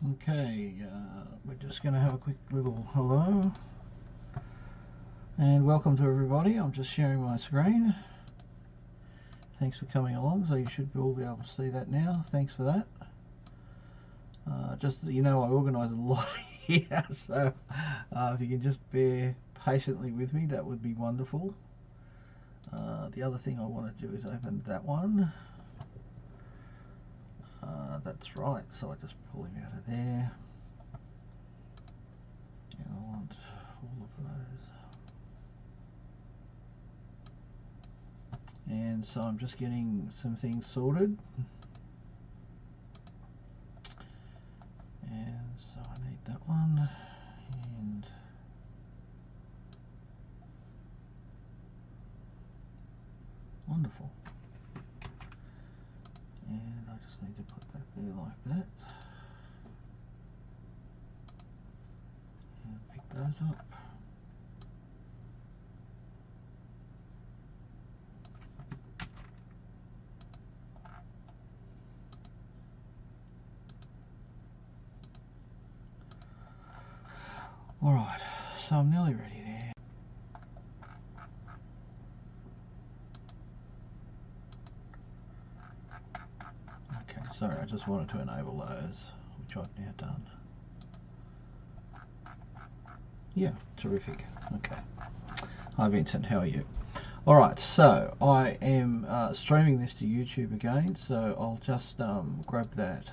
Okay, we're just going to have a quick little hello and welcome to everybody. I'm just sharing my screen. Thanks for coming along, so you should all be able to see that now. Thanks for that. Just that you know, I organise a lot here, so if you can just bear patiently with me, that would be wonderful. The other thing I want to do is open that one. That's right, so I just pull him out of there. And I want all of those. And so I'm just getting some things sorted. And so I need that one. And wonderful. And I just need to put that there like that. And pick those up. Alright, so I'm nearly ready there. Okay, sorry, I just wanted to enable those, which I've now done. Yeah, terrific. Okay. Hi Vincent, how are you? Alright, so I am streaming this to YouTube again, so I'll just grab that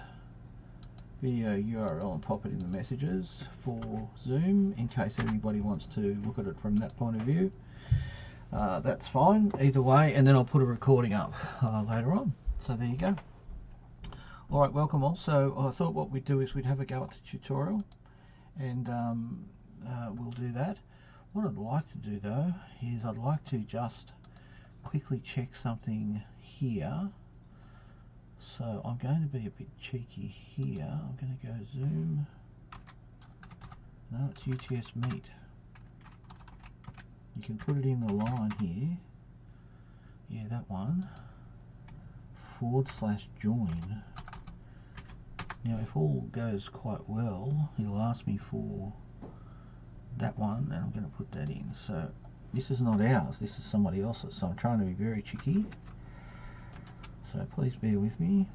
video URL and pop it in the messages for Zoom in case anybody wants to look at it from that point of view. That's fine either way, and then I'll put a recording up later on. So there you go. Alright, welcome all. So I thought what we'd do is we'd have a go at the tutorial, and we'll do that. What I'd like to do though is I'd like to just quickly check something here. So I'm going to be a bit cheeky here. I'm going to go zoom. No, it's UTS Meet. You can put it in the line here. Yeah, that one. /join. Now if all goes quite well, he'll ask me for that one, and I'm going to put that in. So this is not ours, this is somebody else's, so I'm trying to be very cheeky. So please bear with me.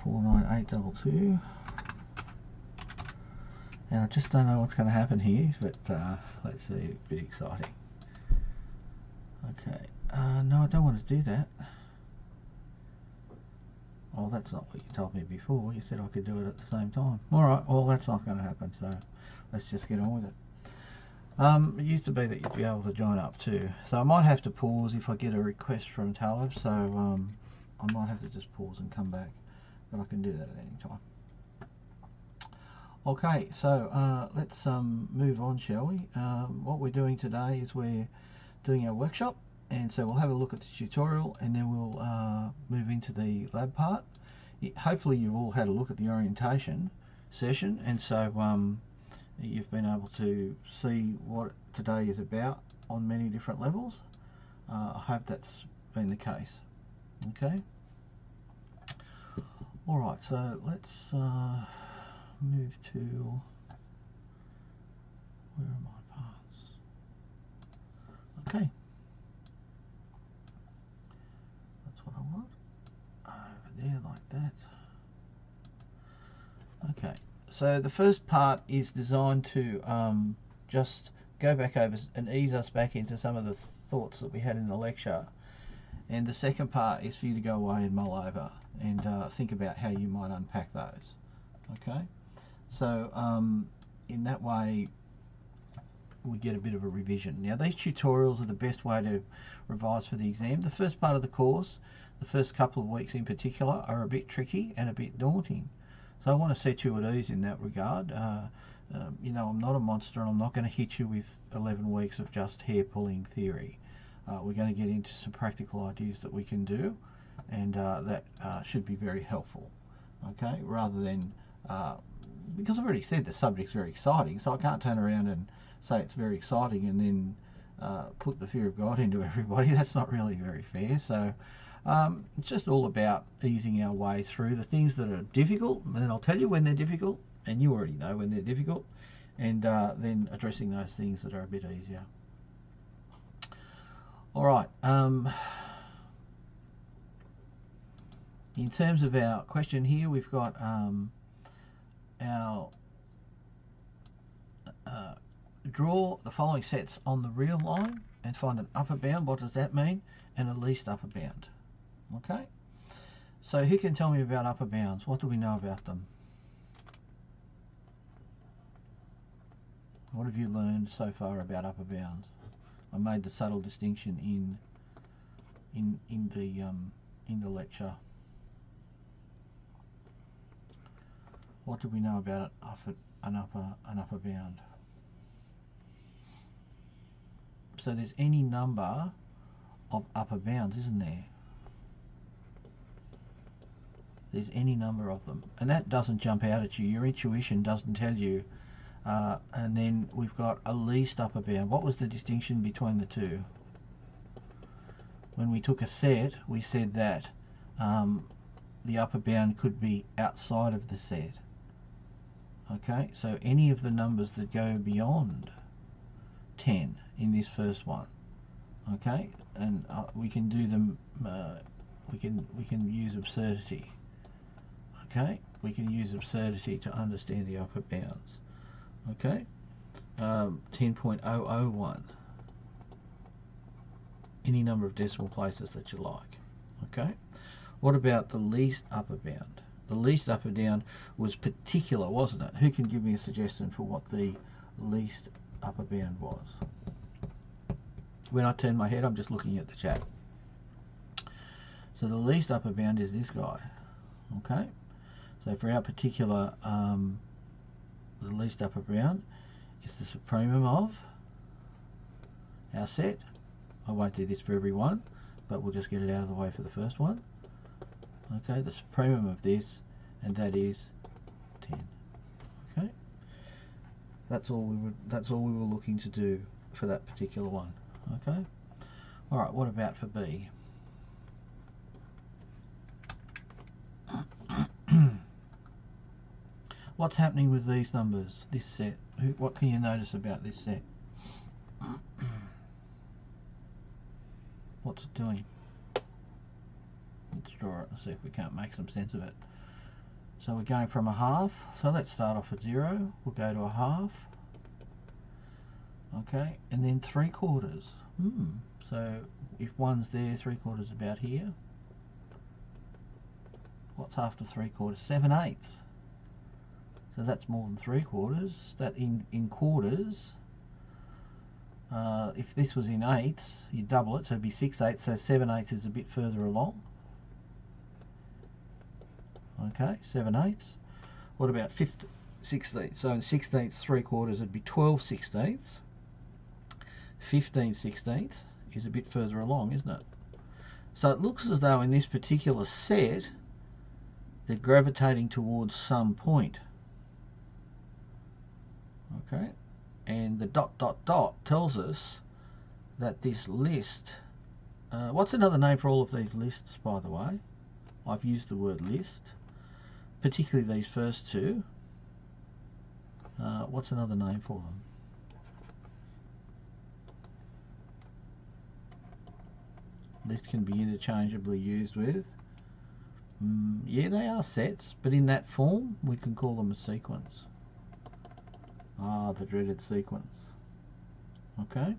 49822. Now I just don't know what's going to happen here, but let's see, a bit exciting. Okay, no, I don't want to do that. Oh, that's not what you told me before. You said I could do it at the same time. Alright, well that's not going to happen, so let's just get on with it. It used to be that you'd be able to join up too, so I might have to pause if I get a request from Talib, so I might have to just pause and come back, but I can do that at any time. Okay, so let's move on, shall we? What we're doing today is we're doing our workshop, and so we'll have a look at the tutorial and then we'll move into the lab part. Hopefully you've all had a look at the orientation session, and so you've been able to see what today is about on many different levels. I hope that's been the case. Okay. Alright, so let's move to, where are my parts? Okay. That's what I want. Over there like that. Okay. So the first part is designed to just go back over and ease us back into some of the thoughts that we had in the lecture, and the second part is for you to go away and mull over and think about how you might unpack those. Okay, so in that way we get a bit of a revision. Now these tutorials are the best way to revise for the exam. The first part of the course, the first couple of weeks in particular, are a bit tricky and a bit daunting. So I want to set you at ease in that regard. You know, I'm not a monster, and I'm not going to hit you with 11 weeks of just hair pulling theory. We're going to get into some practical ideas that we can do, and that should be very helpful. Okay, rather than, because I've already said the subject's very exciting, so I can't turn around and say it's very exciting and then put the fear of God into everybody. That's not really very fair. So It's just all about easing our way through the things that are difficult, and then I'll tell you when they're difficult, and you already know when they're difficult, and then addressing those things that are a bit easier. Alright, in terms of our question here, we've got our draw the following sets on the real line and find an upper bound. What does that mean? And a least upper bound. Okay, so who can tell me about upper bounds? What do we know about them? What have you learned so far about upper bounds? I made the subtle distinction in the lecture. What do we know about an upper bound? So there's any number of upper bounds, isn't there? There's any number of them, and that doesn't jump out at you. Your intuition doesn't tell you. And then we've got a least upper bound. What was the distinction between the two? When we took a set, we said that the upper bound could be outside of the set. Okay, so any of the numbers that go beyond 10 in this first one. Okay, and we can do them. We can use absurdity. Okay, we can use absurdity to understand the upper bounds. Okay, 10.001. Any number of decimal places that you like. Okay, what about the least upper bound? The least upper bound was particular, wasn't it? Who can give me a suggestion for what the least upper bound was? When I turn my head, I'm just looking at the chat. So the least upper bound is this guy. Okay, so for our particular the least upper bound is the supremum of our set. I won't do this for every one, but we'll just get it out of the way for the first one. Okay, the supremum of this, and that is 10. Okay, that's all we were looking to do for that particular one. Okay, all right. What about for B? What's happening with these numbers, this set? What can you notice about this set? What's it doing? Let's draw it and see if we can't make some sense of it. So we're going from a half, so let's start off at 0, we'll go to a half, okay, and then 3/4. So if 1's there, 3/4 about here. What's after 3/4? 7/8. So that's more than 3/4. That in quarters, if this was in eighths, you double it, so it'd be 6/8, so 7/8 is a bit further along. Okay, 7/8. What about 16ths? So in 16ths, 3/4 would be 12/16. 15/16 is a bit further along, isn't it? So it looks as though in this particular set, they're gravitating towards some point. Okay, and the ... tells us that this list, what's another name for all of these lists, by the way? I've used the word list, particularly these first two. What's another name for them? List can be interchangeably used with, yeah, they are sets, but in that form we can call them a sequence. Ah, the dreaded sequence. Okay,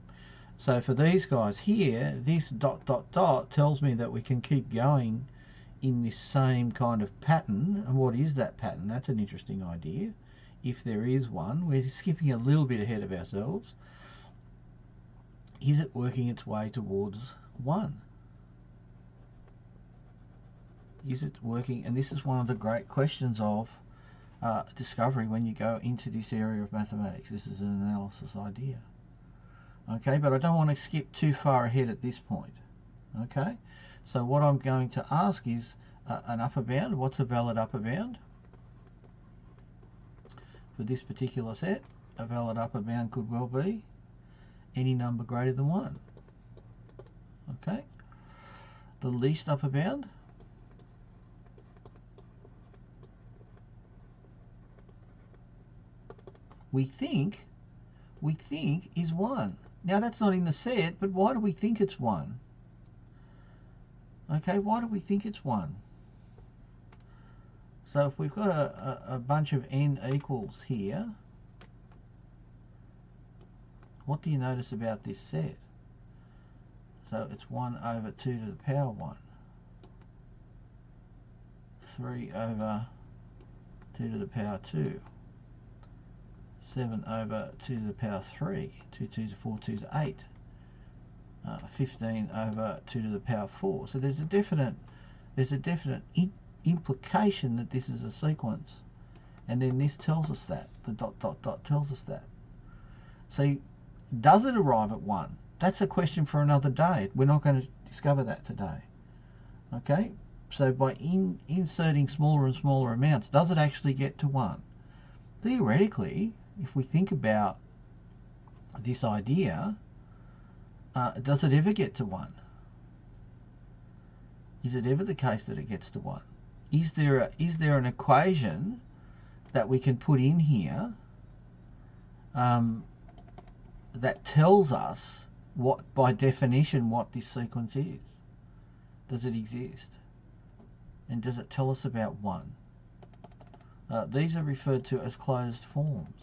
so for these guys here, this ... tells me that we can keep going in this same kind of pattern. And what is that pattern? That's an interesting idea. If there is one, we're skipping a little bit ahead of ourselves. Is it working its way towards 1? Is it working? And this is one of the great questions of discovery when you go into this area of mathematics. This is an analysis idea. Okay, but I don't want to skip too far ahead at this point. Okay, so what I'm going to ask is an upper bound. What's a valid upper bound? For this particular set, a valid upper bound could well be any number greater than 1. Okay, the least upper bound. We think is 1. Now that's not in the set, but why do we think it's 1? Okay, why do we think it's 1? So if we've got a bunch of n equals here, what do you notice about this set? So it's 1 over 2 to the power 1. 3 over 2 to the power 2. 7 over 2 to the power 3. 2 2s are 4, 2s are 8. 15 over 2 to the power 4. So there's a definite implication that this is a sequence, and then this tells us that. The dot dot dot tells us that. So does it arrive at 1? That's a question for another day. We're not going to discover that today. Okay, so by inserting smaller and smaller amounts, does it actually get to 1? Theoretically, if we think about this idea, does it ever get to 1? Is it ever the case that it gets to 1? Is there an equation that we can put in here that tells us what, by definition, what this sequence is? Does it exist? And does it tell us about 1? These are referred to as closed forms.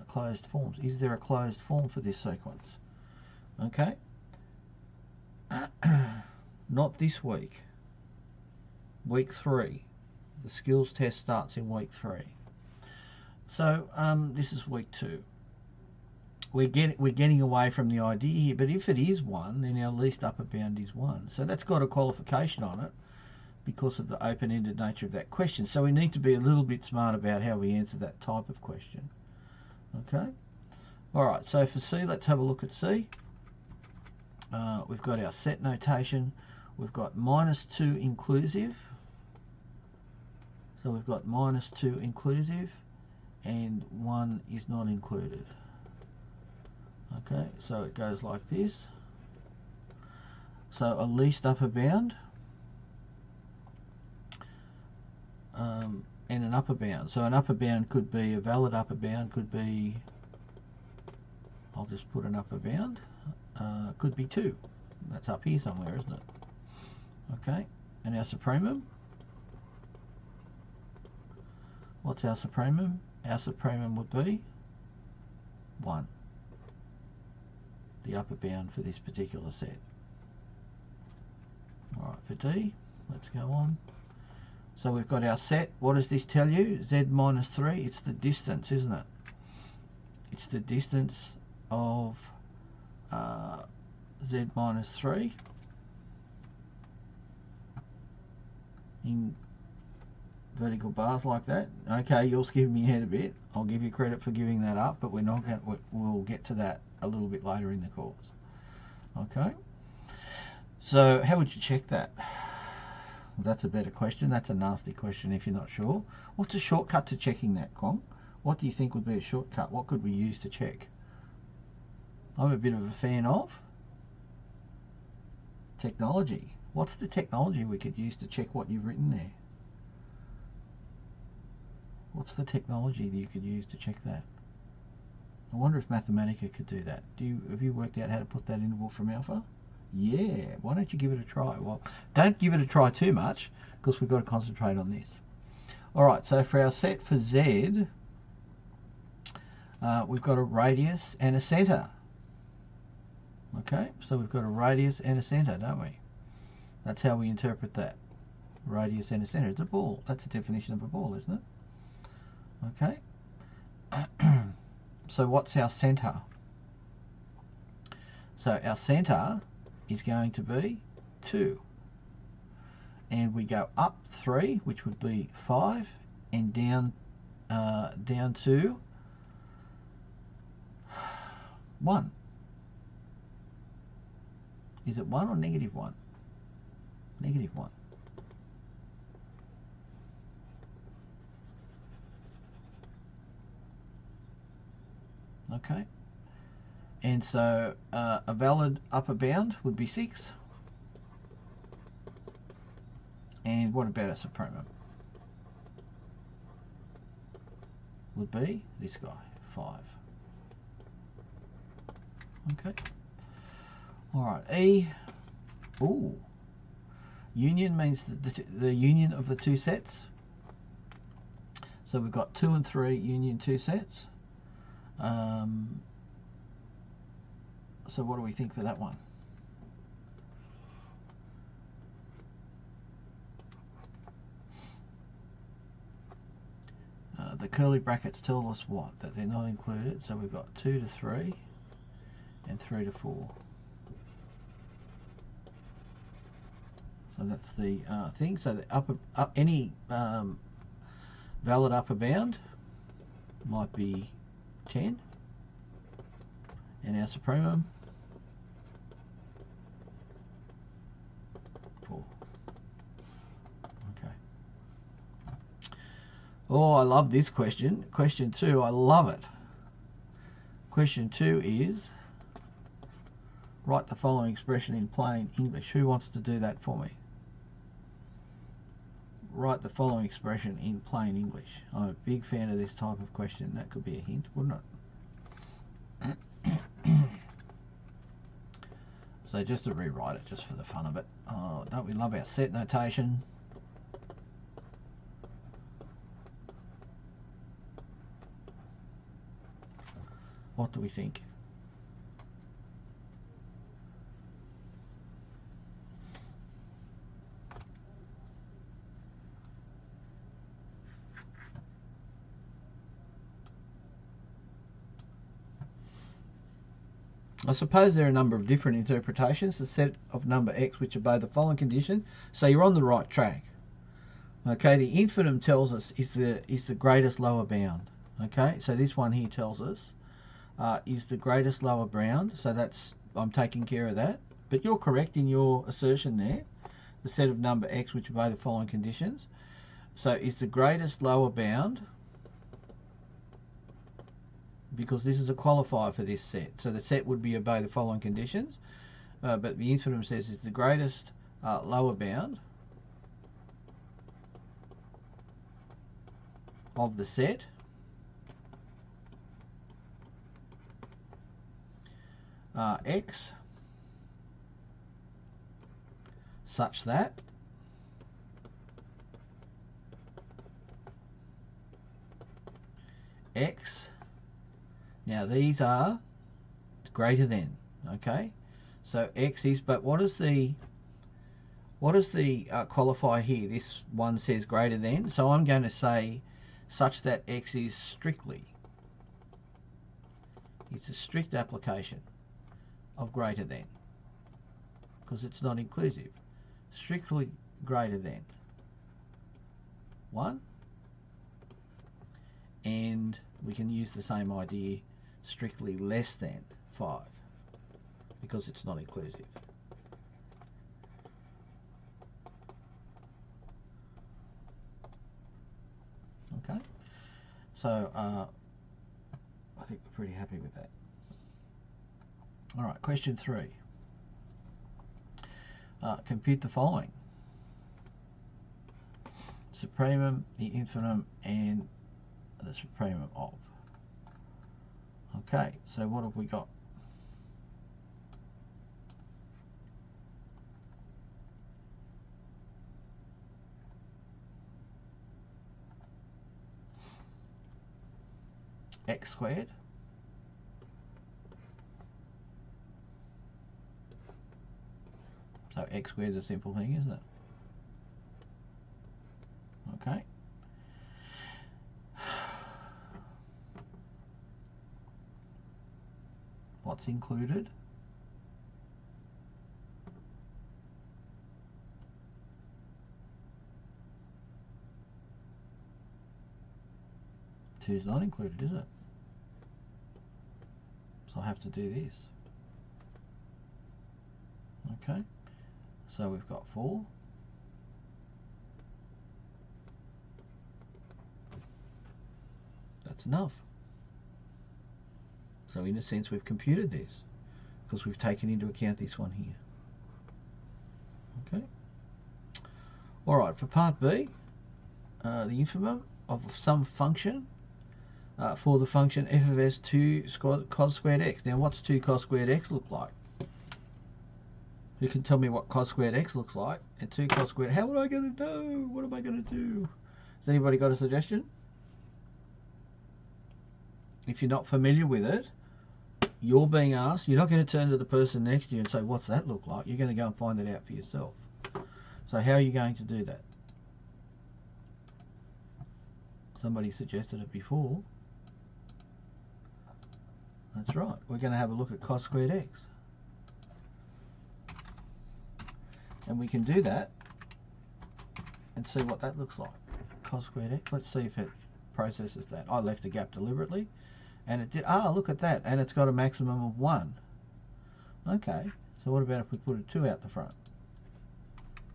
Closed forms. Is there a closed form for this sequence? Okay. Not this week. Week 3. The skills test starts in week 3. So this is week 2. We're getting away from the idea here, but if it is 1, then our least upper bound is 1. So that's got a qualification on it because of the open-ended nature of that question. So we need to be a little bit smart about how we answer that type of question. Okay. All right. So for C, let's have a look at C. We've got our set notation. We've got -2 inclusive. So we've got -2 inclusive, and 1 is not included. Okay, so it goes like this. So a least upper bound and an upper bound. So an upper bound could be, a valid upper bound could be, I'll just put an upper bound, could be 2. That's up here somewhere, isn't it? Okay, and our supremum. What's our supremum? Our supremum would be 1. The upper bound for this particular set. Alright, for D, let's go on. So we've got our set. What does this tell you? Z minus 3, it's the distance, isn't it? It's the distance of Z minus 3 in vertical bars like that. Okay, you're skipping your head a bit. I'll give you credit for giving that up, but we're not going to, we'll get to that a little bit later in the course. Okay, so how would you check that? That's a better question. That's a nasty question if you're not sure. What's a shortcut to checking that, Kong? What do you think would be a shortcut? What could we use to check? I'm a bit of a fan of technology. What's the technology we could use to check what you've written there? What's the technology that you could use to check that? I wonder if Mathematica could do that. Have you worked out how to put that in Wolfram Alpha? Yeah, why don't you give it a try? Well, don't give it a try too much because we've got to concentrate on this. Alright, so for our set for Z, we've got a radius and a centre. Okay, so we've got a radius and a centre, don't we? That's how we interpret that. Radius and a centre. It's a ball. That's the definition of a ball, isn't it? Okay. So what's our centre? So our centre is going to be 2. And we go up 3, which would be 5, and down to 1. Is it 1 or negative 1? Negative 1. Okay. And so a valid upper bound would be 6. And what about a supremum? Would be this guy, 5. Okay. Alright, E. Ooh. Union means the union of the two sets. So we've got 2 and 3 union 2 sets. So what do we think for that one? The curly brackets tell us what? That they're not included. So we've got 2 to 3 and 3 to 4. So that's the thing. So the any valid upper bound might be 10, and our supremum 4. Okay. Oh, I love this question. Question 2, I love it. Question 2 is, write the following expression in plain English. Who wants to do that for me? Write the following expression in plain English. I'm a big fan of this type of question. That could be a hint, wouldn't it? So just to rewrite it, just for the fun of it. Oh, don't we love our set notation? What do we think? I suppose there are a number of different interpretations. The set of number x which obey the following condition. So you're on the right track. Okay, the infinitum tells us is the greatest lower bound. Okay, so this one here tells us is the greatest lower bound. So that's, I'm taking care of that. But you're correct in your assertion there. The set of number x which obey the following conditions. So is the greatest lower bound, because this is a qualifier for this set. So the set would be obey the following conditions, but the infinitum says is the greatest lower bound of the set x such that x, now these are greater than, okay? So x is, but what is the qualifier here? This one says greater than, so I'm going to say such that x is strictly. It's a strict application of greater than, because it's not inclusive. Strictly greater than 1, and we can use the same idea, strictly less than 5, because it's not inclusive. Okay, so I think we're pretty happy with that. All right, question 3. Compute the following: supremum, the infinitum, and the supremum of. Okay, so what have we got? X squared So x squared is a simple thing, isn't it? Okay. What's included? Two is not included, is it? So I have to do this. Okay. So we've got 4. That's enough. So in a sense we've computed this because we've taken into account this one here. Okay. Alright, for part B, the infimum of some function for the function f of s 2 cos squared x. Now what's 2 cos squared x look like? You can tell me what cos squared x looks like, and 2 cos squared, how am I going to know? What am I going to do? Has anybody got a suggestion? If you're not familiar with it, you're being asked, you're not going to turn to the person next to you and say, what's that look like? You're going to go and find it out for yourself. So how are you going to do that? Somebody suggested it before. That's right, we're going to have a look at cos squared x. And we can do that and see what that looks like. Cos squared x, let's see if it processes that. I left a gap deliberately and it did. Ah, look at that, and it's got a maximum of 1. Okay, so what about if we put a 2 out the front?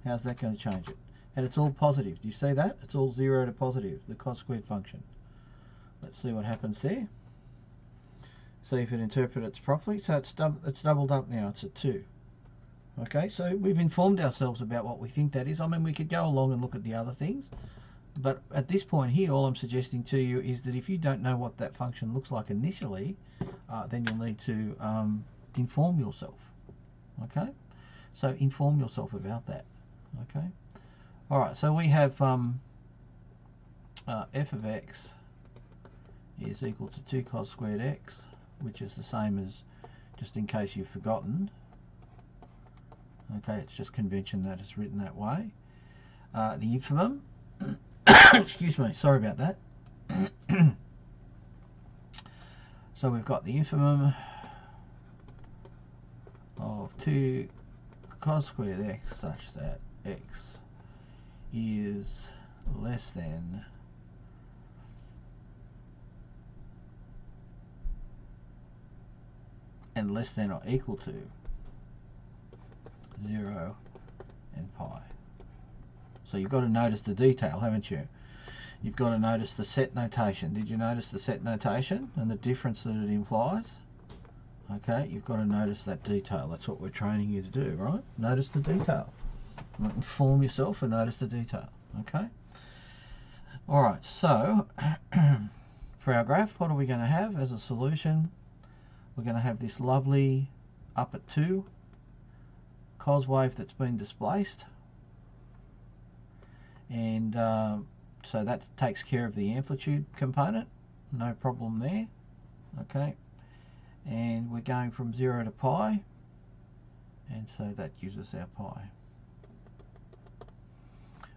How's that going to change it? And it's all positive. Do you see that? It's all 0 to positive, the cos squared function. Let's see what happens there. See if it interprets properly. So it's doubled up now, it's a 2. Okay, so we've informed ourselves about what we think that is. I mean, we could go along and look at the other things, but at this point here, all I'm suggesting to you is that if you don't know what that function looks like initially, then you'll need to inform yourself. Okay, so inform yourself about that. Okay, all right, so we have f of x is equal to 2 cos squared x, which is the same as, just in case you've forgotten, okay, it's just convention that it's written that way. The infimum, excuse me, sorry about that. So we've got the infimum of 2 cos squared x such that x is less than and less than or equal to 0 and pi. So you've got to notice the detail, haven't you? You've got to notice the set notation. Did you notice the set notation and the difference that it implies? Okay, you've got to notice that detail. That's what we're training you to do, right? Notice the detail. Inform yourself and notice the detail. Okay? Alright, so for our graph, what are we going to have as a solution? We're going to have this lovely up at 2 cos wave that's been displaced, and so that takes care of the amplitude component, no problem there. Okay, and we're going from 0 to pi, and so that gives us our pi.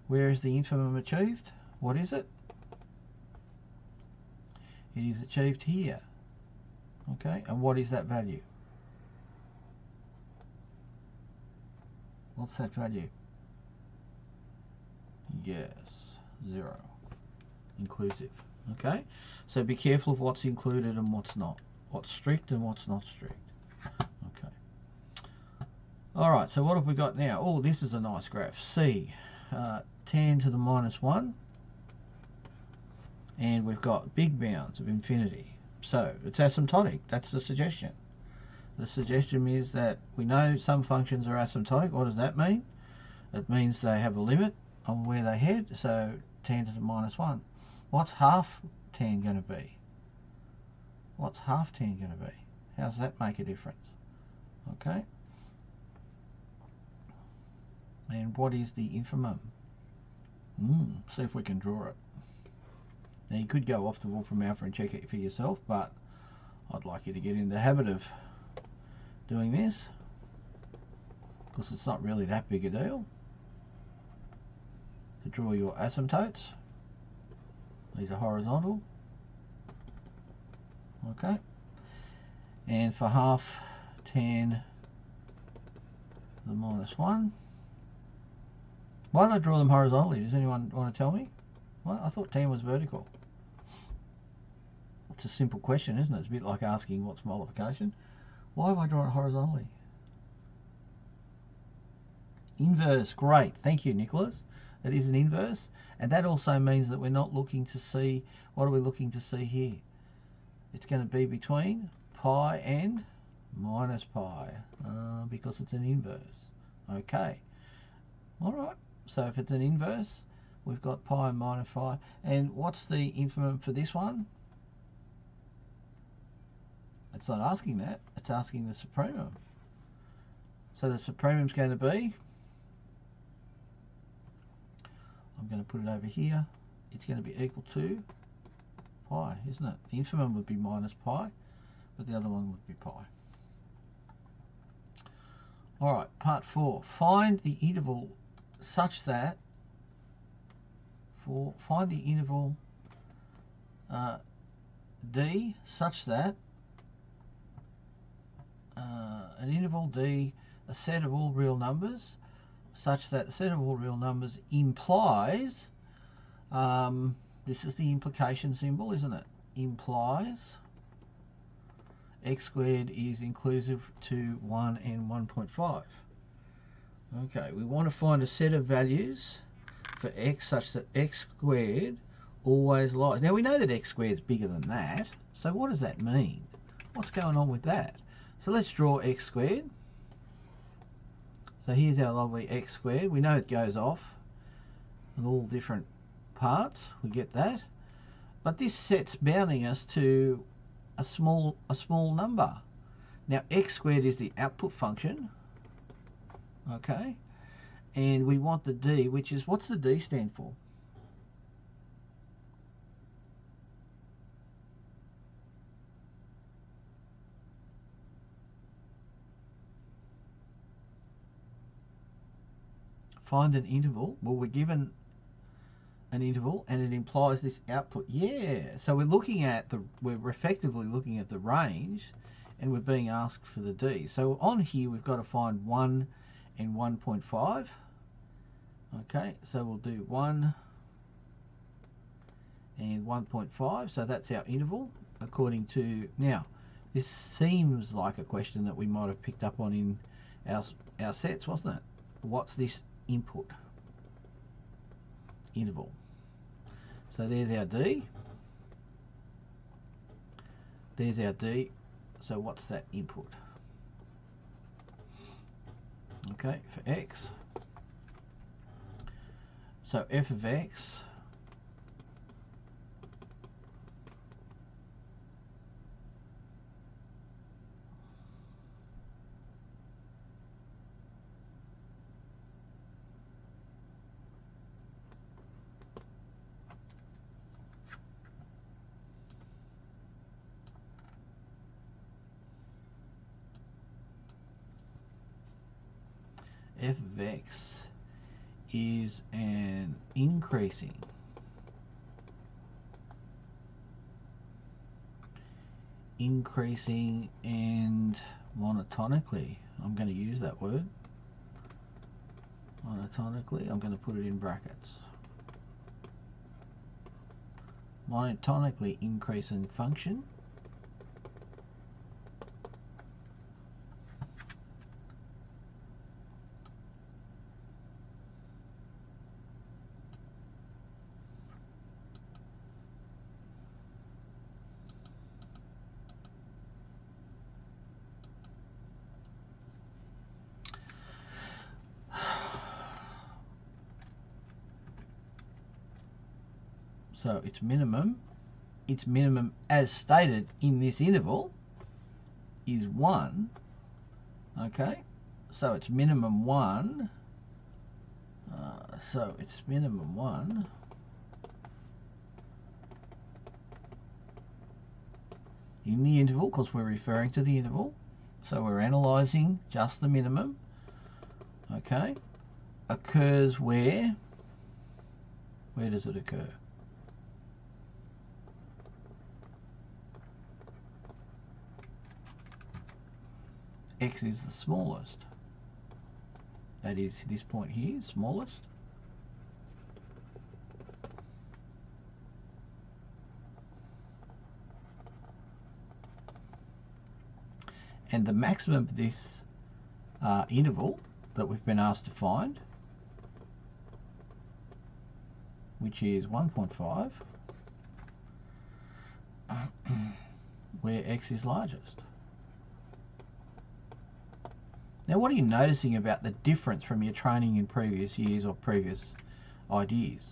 Where is the infimum achieved? What is it? It is achieved here. Okay, and what is that value? What's that value? Yes, 0. Inclusive. Okay, so be careful of what's included and what's not. What's strict and what's not strict. Okay. Alright, so what have we got now? Oh, this is a nice graph. C, tan to the minus 1. And we've got big bounds of infinity. So it's asymptotic. That's the suggestion. The suggestion is that we know some functions are asymptotic. What does that mean? It means they have a limit on where they head. So tan to the minus 1. What's half tan going to be? What's half tan going to be? How does that make a difference? Okay. And what is the infimum? See if we can draw it. Now you could go off to Wolfram Alpha and check it for yourself, but I'd like you to get in the habit of doing this, because it's not really that big a deal to draw your asymptotes. These are horizontal. Okay. And for half tan to the minus 1. Why did I draw them horizontally? Does anyone want to tell me? Well, I thought tan was vertical. It's a simple question, isn't it? It's a bit like asking what's multiplication. Why have I drawn it horizontally? Inverse, great. Thank you, Nicholas. It is an inverse. And that also means that we're not looking to see, what are we looking to see here? It's going to be between pi and minus pi because it's an inverse. Okay, alright, so if it's an inverse, we've got pi and minus pi. And what's the infimum for this one? It's not asking that, it's asking the supremum. So the supremum is going to be, I'm going to put it over here, it's going to be equal to pi, isn't it? The infimum would be minus pi, but the other one would be pi. Alright, part 4. Find the interval such that, find the interval D such that an interval D, a set of all real numbers, such that the set of all real numbers implies, this is the implication symbol, isn't it? Implies x squared is inclusive to 1 and 1.5. Okay, we want to find a set of values for x such that x squared always lies. Now we know that x squared is bigger than that, so what does that mean? What's going on with that? So let's draw x squared. So here's our lovely x squared. We know it goes off in all different parts, we get that. But this set's bounding us to a small number. Now x squared is the output function, okay, and we want the d, which is, what's the d stand for? Find an interval. Well, we're given an interval and it implies this output. Yeah, so we're effectively looking at the range and we're being asked for the d. So on here we've got to find 1 and 1.5. Okay, so we'll do 1 and 1.5, so that's our interval according to, now this seems like a question that we might have picked up on in our sets, wasn't it? What's this input interval? So there's our d, there's our d, so what's that input? Okay, for x, so f of x f of x is an increasing and monotonically, I'm going to use that word, monotonically, I'm going to put it in brackets, monotonically increasing function so its minimum as stated in this interval is 1, okay, so it's minimum 1, so it's minimum 1 in the interval, because we're referring to the interval, so we're analysing just the minimum, okay, occurs where does it occur? X is the smallest, that is this point here, smallest, and the maximum of this interval that we've been asked to find, which is 1.5, where x is largest. Now, what are you noticing about the difference from your training in previous years or previous ideas?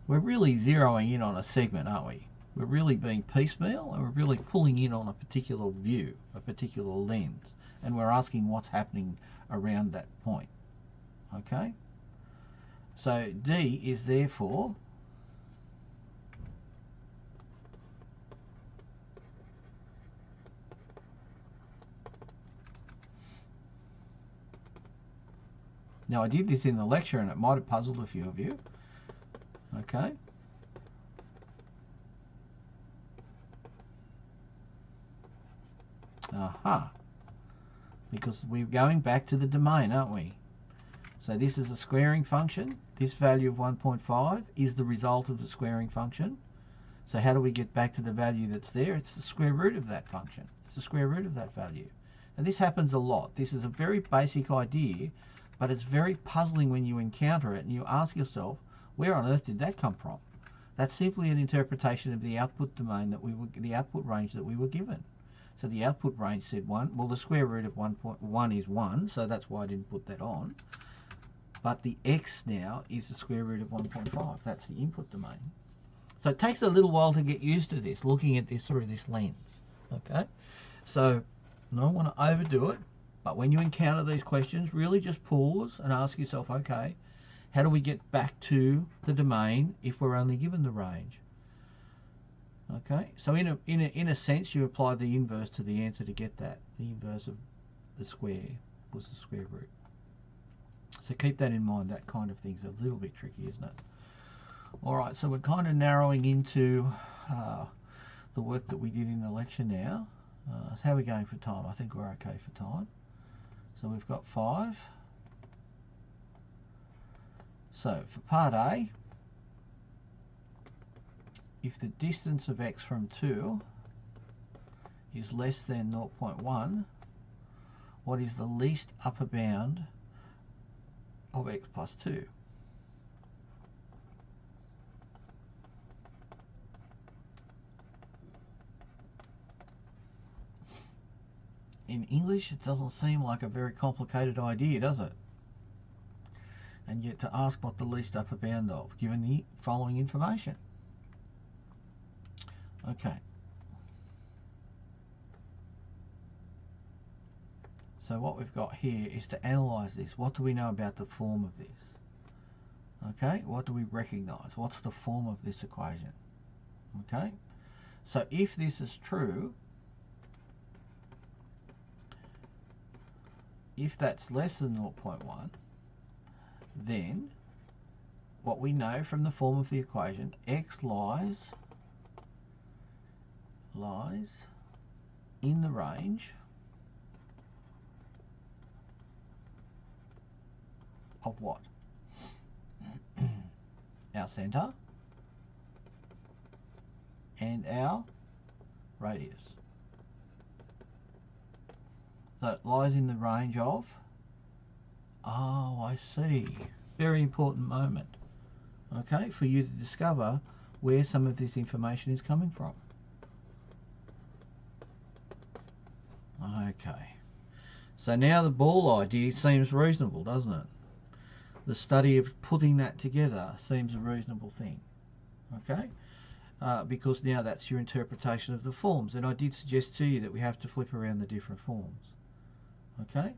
We're really zeroing in on a segment, aren't we? We're really being piecemeal, and we're really pulling in on a particular view, a particular lens, and we're asking what's happening around that point. Okay? So D is therefore now, I did this in the lecture and it might have puzzled a few of you. Okay. Aha. Because we're going back to the domain, aren't we? So this is a squaring function. This value of 1.5 is the result of the squaring function. So how do we get back to the value that's there? It's the square root of that function. It's the square root of that value. And this happens a lot. This is a very basic idea, but it's very puzzling when you encounter it and you ask yourself, where on earth did that come from? That's simply an interpretation of the output domain that the output range that we were given. So the output range said 1. Well, the square root of 1.1 is 1, so that's why I didn't put that on. But the x now is the square root of 1.5. That's the input domain. So it takes a little while to get used to this, looking at this through this lens. Okay? So I don't want to overdo it, but when you encounter these questions, really just pause and ask yourself, okay, how do we get back to the domain if we're only given the range? Okay, so in a sense, you apply the inverse to the answer to get that. The inverse of the square was the square root. So keep that in mind. That kind of thing's a little bit tricky, isn't it? All right, so we're kind of narrowing into the work that we did in the lecture now. So how are we going for time? I think we're okay for time. So we've got 5. So for part A, if the distance of x from 2 is less than 0.1, what is the least upper bound of x plus 2? In English, it doesn't seem like a very complicated idea, does it? And yet to ask what the least upper bound of, given the following information. Okay. So what we've got here is to analyse this. What do we know about the form of this? Okay, what do we recognise? What's the form of this equation? Okay, so if this is true, if that's less than 0.1, then what we know from the form of the equation, x lies in the range of what? Our centre and our radius. So it lies in the range of, oh, I see, very important moment, okay, for you to discover where some of this information is coming from. Okay, so now the ball idea seems reasonable, doesn't it? The study of putting that together seems a reasonable thing, okay? Because now that's your interpretation of the forms, and I did suggest to you that we have to flip around the different forms, okay?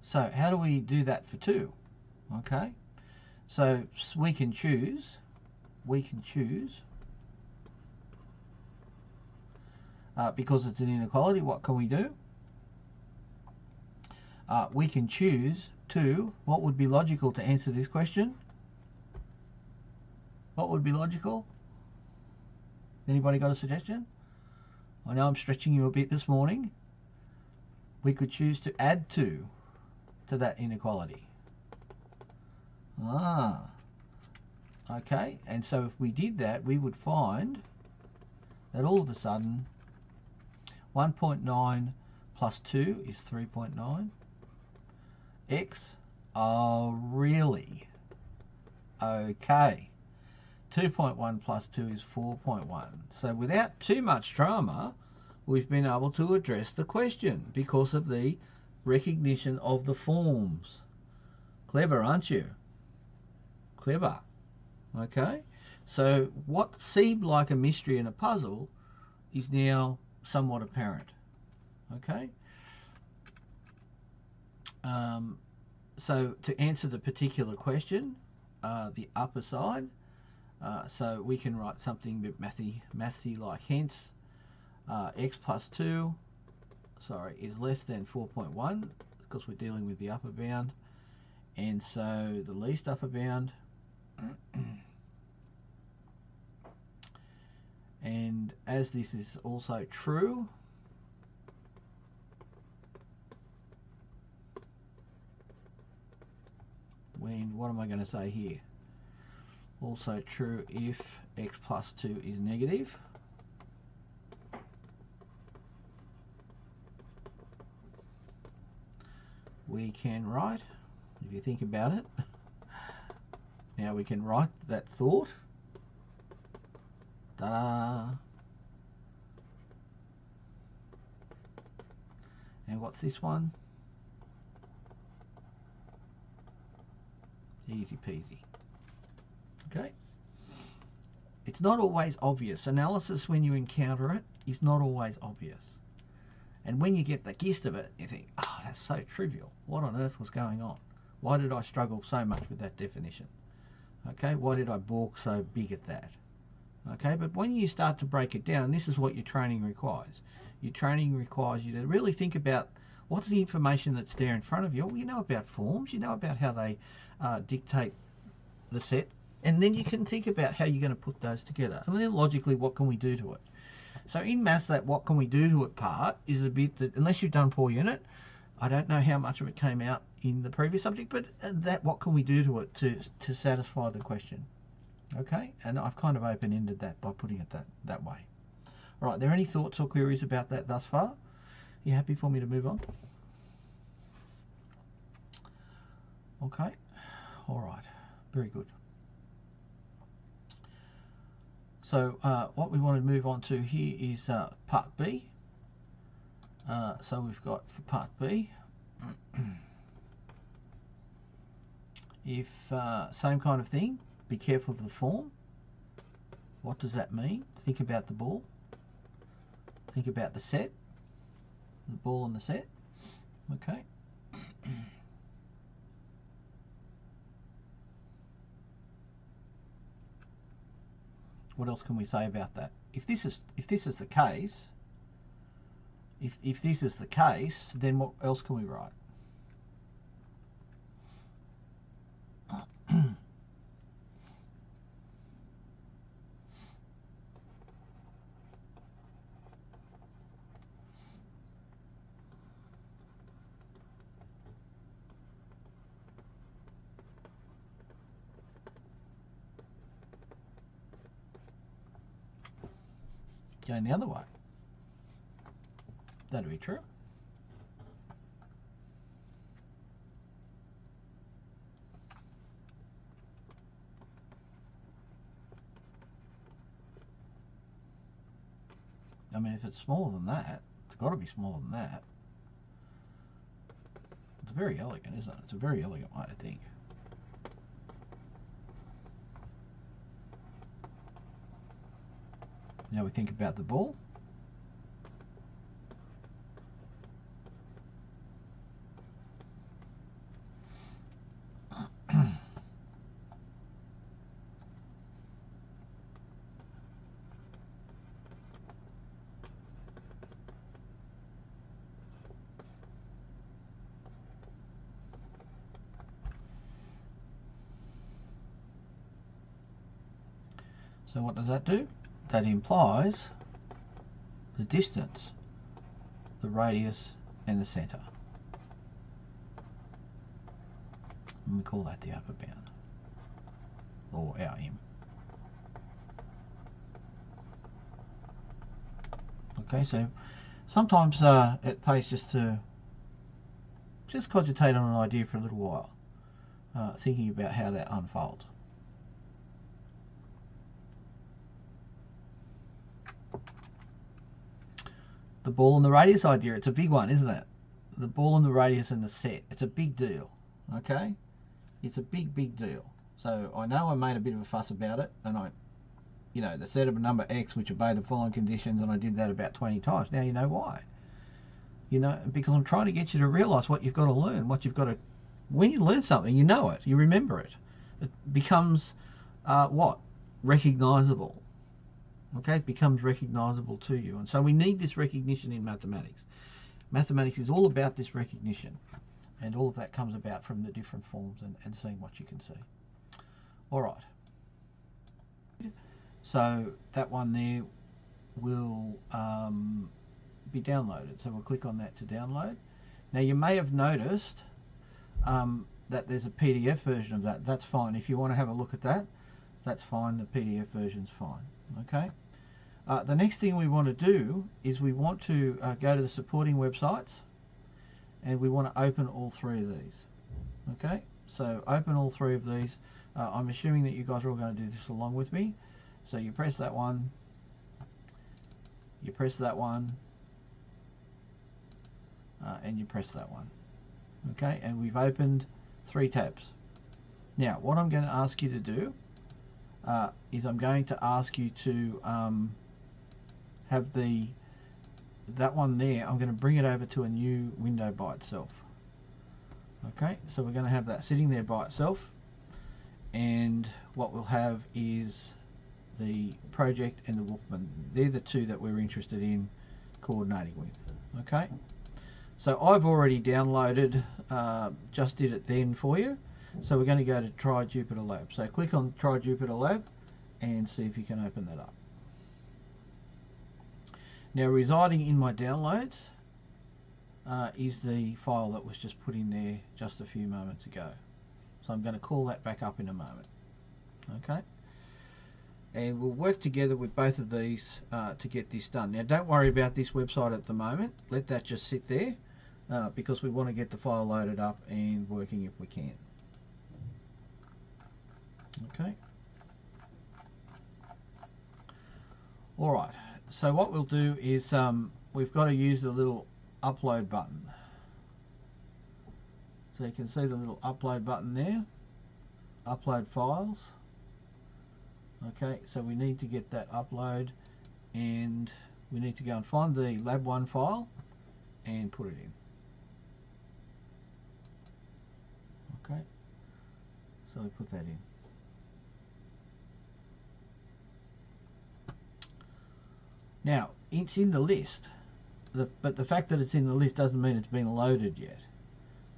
So how do we do that for 2? Okay, so we can choose, because it's an inequality, what can we do? We can choose to, what would be logical to answer this question? What would be logical? Anybody got a suggestion? I know I'm stretching you a bit this morning. We could choose to add 2 to that inequality. Okay, and so if we did that, we would find that all of a sudden 1.9 plus 2 is 3.9. X, oh really? Okay. 2.1 plus 2 is 4.1. So without too much drama, we've been able to address the question because of the recognition of the forms. Clever, aren't you? Clever. Okay, so what seemed like a mystery and a puzzle is now somewhat apparent. Okay, so to answer the particular question, the upper side, so we can write something a bit mathy like hence x plus 2 is less than 4.1 because we're dealing with the upper bound, and so the least upper bound and as this is also true, when, what am I going to say here? Also true if x plus 2 is negative. We can write, if you think about it, now we can write that thought. Ta-da! And what's this one? Easy peasy. Okay. It's not always obvious. Analysis, when you encounter it, is not always obvious. And when you get the gist of it, you think, oh, that's so trivial. What on earth was going on? Why did I struggle so much with that definition? Okay, why did I balk so big at that? Okay, but when you start to break it down, this is what your training requires. Your training requires you to really think about what's the information that's there in front of you. Well, you know about forms, you know about how they dictate the set, and then you can think about how you're going to put those together. And then logically, what can we do to it? So in maths, that what can we do to it part is a bit that, unless you've done 4 unit, I don't know how much of it came out in the previous subject, but that what can we do to it to satisfy the question? Okay, and I've kind of open-ended that by putting it that way. All right, are there any thoughts or queries about that thus far? You happy for me to move on? Okay, all right, very good. So what we want to move on to here is part B. So we've got for part B, if same kind of thing, be careful of the form. What does that mean? Think about the ball. Think about the set, the ball and the set. Okay. What else can we say about that? If this is the case, if this is the case, then what else can we write? Going the other way. That'd be true. I mean, if it's smaller than that, it's got to be smaller than that. It's very elegant, isn't it? It's a very elegant way to think. Now we think about the ball. So what does that do? That implies the distance, the radius, and the centre. And we call that the upper bound, or our M. Okay, so sometimes it pays just to cogitate on an idea for a little while, thinking about how that unfolds. the ball and the radius idea. It's a big one, isn't it? The ball and the radius and the set. It's a big deal, okay? It's a big deal. So I know I made a bit of a fuss about it, and the set of a number X which obey the following conditions, and I did that about 20 times. Now you know why. Because I'm trying to get you to realise what you've got to learn, when you learn something, you know it, you remember it. It becomes, recognisable. Okay, it becomes recognisable to you. And so we need this recognition in mathematics. Mathematics is all about this recognition. And all of that comes about from the different forms and seeing what you can see. All right. So that one there will be downloaded. So we'll click on that to download. Now you may have noticed that there's a PDF version of that. That's fine. If you want to have a look at that, that's fine. The PDF version's fine. Okay. The next thing we want to do is we want to go to the supporting websites, and we want to open all three of these. Okay. So open all three of these. I'm assuming that you guys are all going to do this along with me. So you press that one. You press that one. And you press that one. Okay, and we've opened 3 tabs. Now what I'm going to ask you to do is I'm going to ask you to have that one there. I'm going to bring it over to a new window by itself. Okay, so we're going to have that sitting there by itself, and what we'll have is the project and the Wrk1. They're the two that we're interested in coordinating with. Okay, so I've already downloaded, just did it then for you. So we're going to go to Try Jupyter Lab. So click on Try Jupyter Lab and see if you can open that up. Now residing in my downloads is the file that was just put in there just a few moments ago. So I'm going to call that back up in a moment. Okay, and we'll work together with both of these to get this done. Now don't worry about this website at the moment. Let that just sit there because we want to get the file loaded up and working if we can. Okay. Alright, so what we'll do is we've got to use the little upload button. So you can see the little upload button there. Upload files. Okay, so we need to get that upload, and we need to go and find the lab1 file and put it in. Okay, so we put that in. Now, it's in the list, but the fact that it's in the list doesn't mean it's been loaded yet.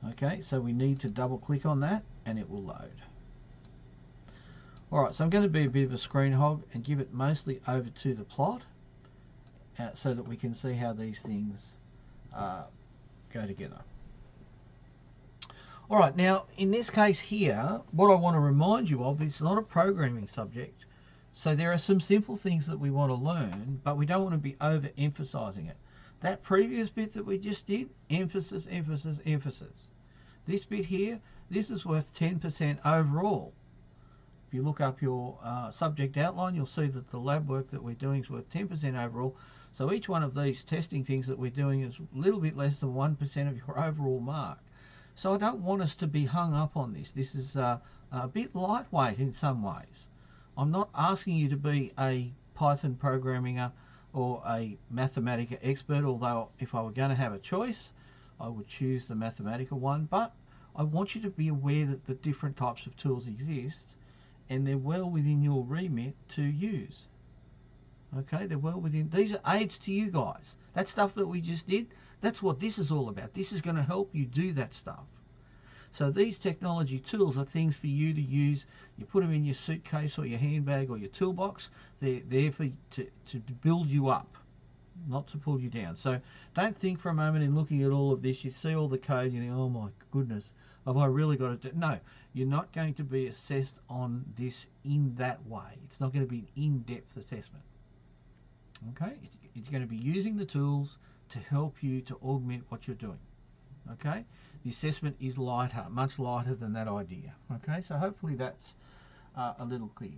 Okay, so we need to double click on that and it will load. Alright, so I'm going to be a bit of a screen hog and give it mostly over to the plot so that we can see how these things go together. Alright, now in this case here, what I want to remind you of is not a programming subject. So there are some simple things that we want to learn, but we don't want to be overemphasizing it. That previous bit that we just did, emphasis, emphasis, emphasis. This bit here, this is worth 10% overall. If you look up your subject outline, you'll see that the lab work that we're doing is worth 10% overall. So each one of these testing things that we're doing is a little bit less than 1% of your overall mark. So I don't want us to be hung up on this. This is a bit lightweight in some ways. I'm not asking you to be a Python programmer or a Mathematica expert, although if I were going to have a choice, I would choose the Mathematica one. But I want you to be aware that the different types of tools exist, and they're well within your remit to use. Okay, they're well within. These are aids to you guys. That stuff that we just did, that's what this is all about. This is going to help you do that stuff. So these technology tools are things for you to use. You put them in your suitcase or your handbag or your toolbox. They're there to build you up, not to pull you down. So don't think for a moment in looking at all of this, you see all the code, you think, oh my goodness, have I really got to do? No, you're not going to be assessed on this in that way. It's not going to be an in-depth assessment. Okay, it's going to be using the tools to help you to augment what you're doing. Okay, the assessment is lighter, much lighter than that idea. Okay, so hopefully that's a little clear.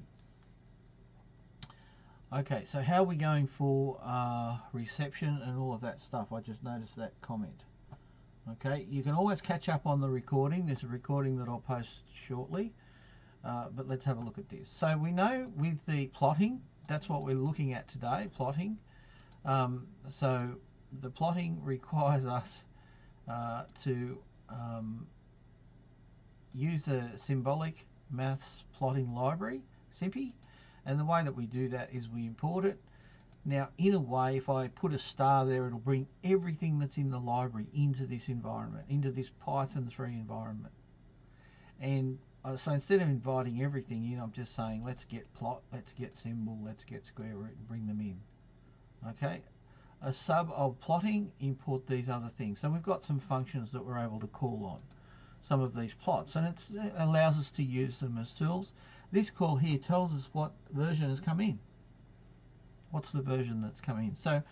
Okay, so how are we going for reception and all of that stuff? I just noticed that comment. Okay, you can always catch up on the recording. There's a recording that I'll post shortly. But let's have a look at this. So we know with the plotting, that's what we're looking at today, plotting. So the plotting requires us to use a symbolic maths plotting library, SIMPI, and the way that we do that is we import it. Now, in a way, if I put a star there, it'll bring everything that's in the library into this environment, into this Python 3 environment. And so instead of inviting everything in, I'm just saying, let's get plot, let's get symbol, let's get square root, and bring them in. Okay, a sub of plotting, import these other things. So we've got some functions that we're able to call on some of these plots, and it allows us to use them as tools. This call here tells us what version has come in. What's the version that's come in? So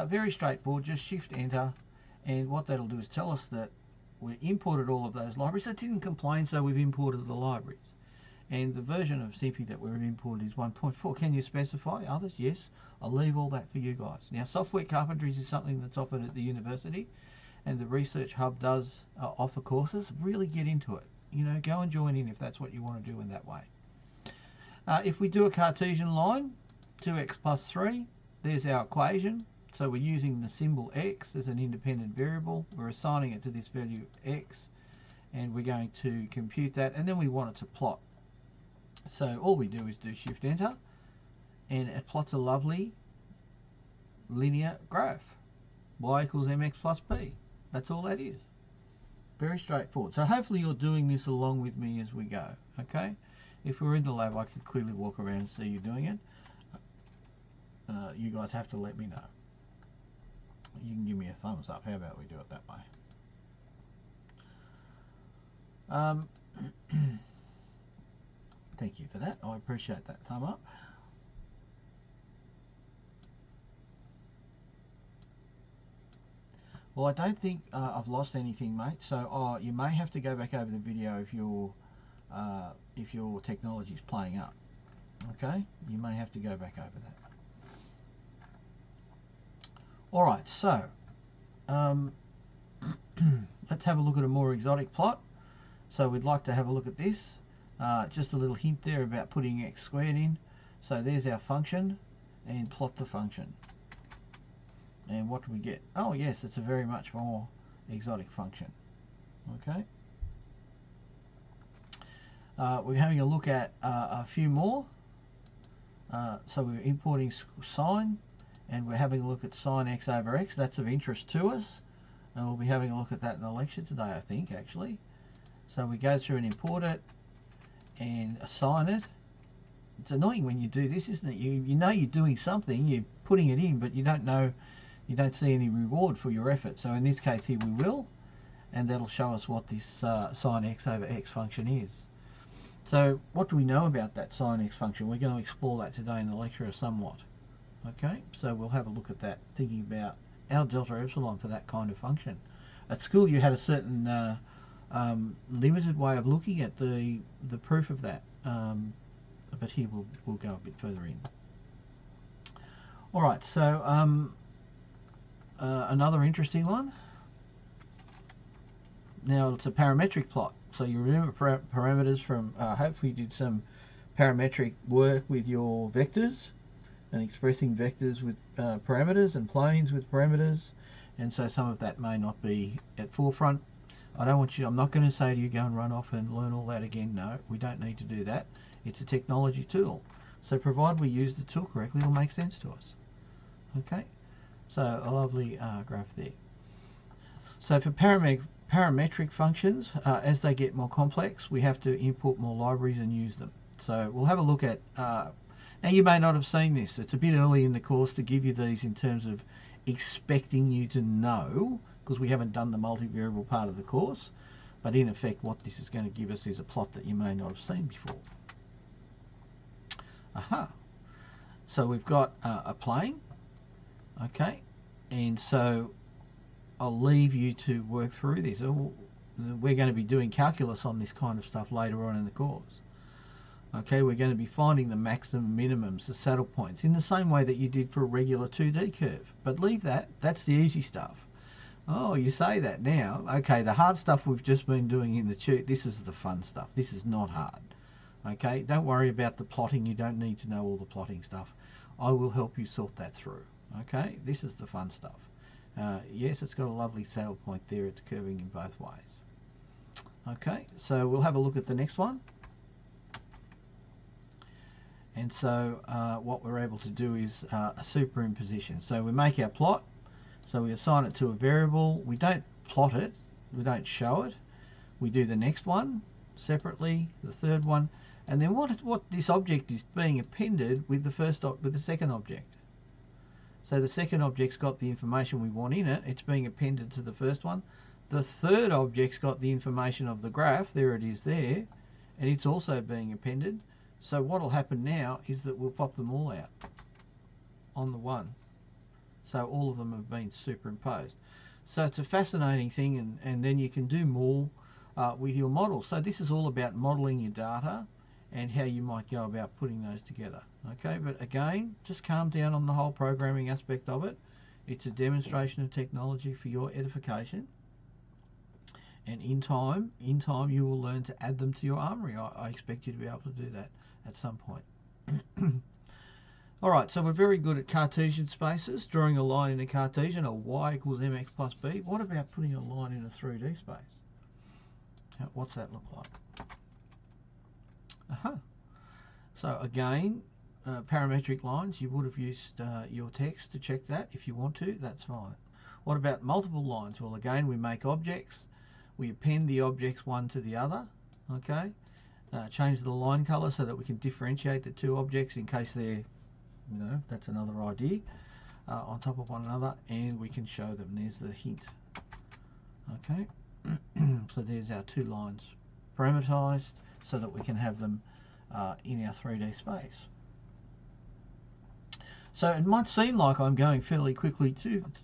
very straightforward, just shift enter, and what that'll do is tell us that we imported all of those libraries. It didn't complain, so we've imported the libraries. And the version of SIMPI that we've imported is 1.4. Can you specify others? Yes. I'll leave all that for you guys. Now, software carpentries is something that's offered at the university, and the Research Hub does offer courses. Really get into it. You know, go and join in if that's what you want to do in that way. If we do a Cartesian line, 2x plus 3, there's our equation. So we're using the symbol x as an independent variable. We're assigning it to this value x, and we're going to compute that, and then we want it to plot. So all we do is do shift enter, and it plots a lovely linear graph. Y equals mx plus b. That's all that is. Very straightforward. So hopefully you're doing this along with me as we go. Okay. If we're in the lab, I can clearly walk around and see you doing it. You guys have to let me know. You can give me a thumbs up. How about we do it that way? Thank you for that. I appreciate that thumb up. Well, I don't think I've lost anything, mate. So you may have to go back over the video if your technology is playing up. Okay, you may have to go back over that. All right, so let's have a look at a more exotic plot. So we'd like to have a look at this. Just a little hint there about putting x squared in. So there's our function, and plot the function. And what do we get? Oh yes, it's a very much more exotic function. Okay. We're having a look at a few more. So we're importing sine, and we're having a look at sine x over x. That's of interest to us, and we'll be having a look at that in the lecture today, I think, actually. So we go through and import it and assign it. It's annoying when you do this, isn't it? You know you're doing something, you're putting it in, but you don't know, you don't see any reward for your effort. So in this case here we will, and that'll show us what this sine x over x function is. So what do we know about that sine x function? We're going to explore that today in the lecture somewhat. Okay, so we'll have a look at that, thinking about our delta epsilon for that kind of function. At school you had a certain limited way of looking at the proof of that, but here we'll go a bit further in. Alright, so another interesting one. Now it's a parametric plot. So you remember parameters from, hopefully you did some parametric work with your vectors, and expressing vectors with parameters and planes with parameters, and so some of that may not be at forefront. I'm not going to say to you go and run off and learn all that again. No, we don't need to do that. It's a technology tool. So provided we use the tool correctly, it'll make sense to us. Okay, so a lovely graph there. So for parametric functions, as they get more complex, we have to import more libraries and use them. So we'll have a look at, now you may not have seen this, it's a bit early in the course to give you these in terms of expecting you to know, because we haven't done the multivariable part of the course, but in effect what this is going to give us is a plot that you may not have seen before. Aha! So we've got a plane, okay, and so I'll leave you to work through this. We're going to be doing calculus on this kind of stuff later on in the course. Okay, we're going to be finding the maximum minimums, the saddle points, in the same way that you did for a regular 2D curve. But leave that, that's the easy stuff. Oh, you say that now. Okay, the hard stuff we've just been doing in the tube, this is the fun stuff. This is not hard. Okay, don't worry about the plotting. You don't need to know all the plotting stuff. I will help you sort that through. Okay, this is the fun stuff. Yes, it's got a lovely saddle point there. It's curving in both ways. Okay, so we'll have a look at the next one. And so what we're able to do is a superimposition. So we make our plot. So we assign it to a variable. We don't plot it. We don't show it. We do the next one separately, the third one, and then what this object is being appended with the second object. So the second object's got the information we want in it. It's being appended to the first one. The third object's got the information of the graph. There it is there, and it's also being appended. So what will happen now is that we'll pop them all out on the one. So all of them have been superimposed. So it's a fascinating thing, and then you can do more with your model. So this is all about modeling your data and how you might go about putting those together. Okay, but again, just calm down on the whole programming aspect of it. It's a demonstration of technology for your edification. And in time you will learn to add them to your armory. I expect you to be able to do that at some point. Alright, so we're very good at Cartesian spaces, drawing a line in a Cartesian, or y equals mx plus b. What about putting a line in a 3D space? What's that look like? Aha. So again, parametric lines, you would have used your text to check that. If you want to, that's fine. What about multiple lines? Well, again, we make objects. We append the objects one to the other. Okay. Change the line color so that we can differentiate the two objects in case they're, that's another idea, on top of one another, and we can show them. There's the hint. Okay. So there's our two lines parameterized so that we can have them in our 3D space. So it might seem like I'm going fairly quickly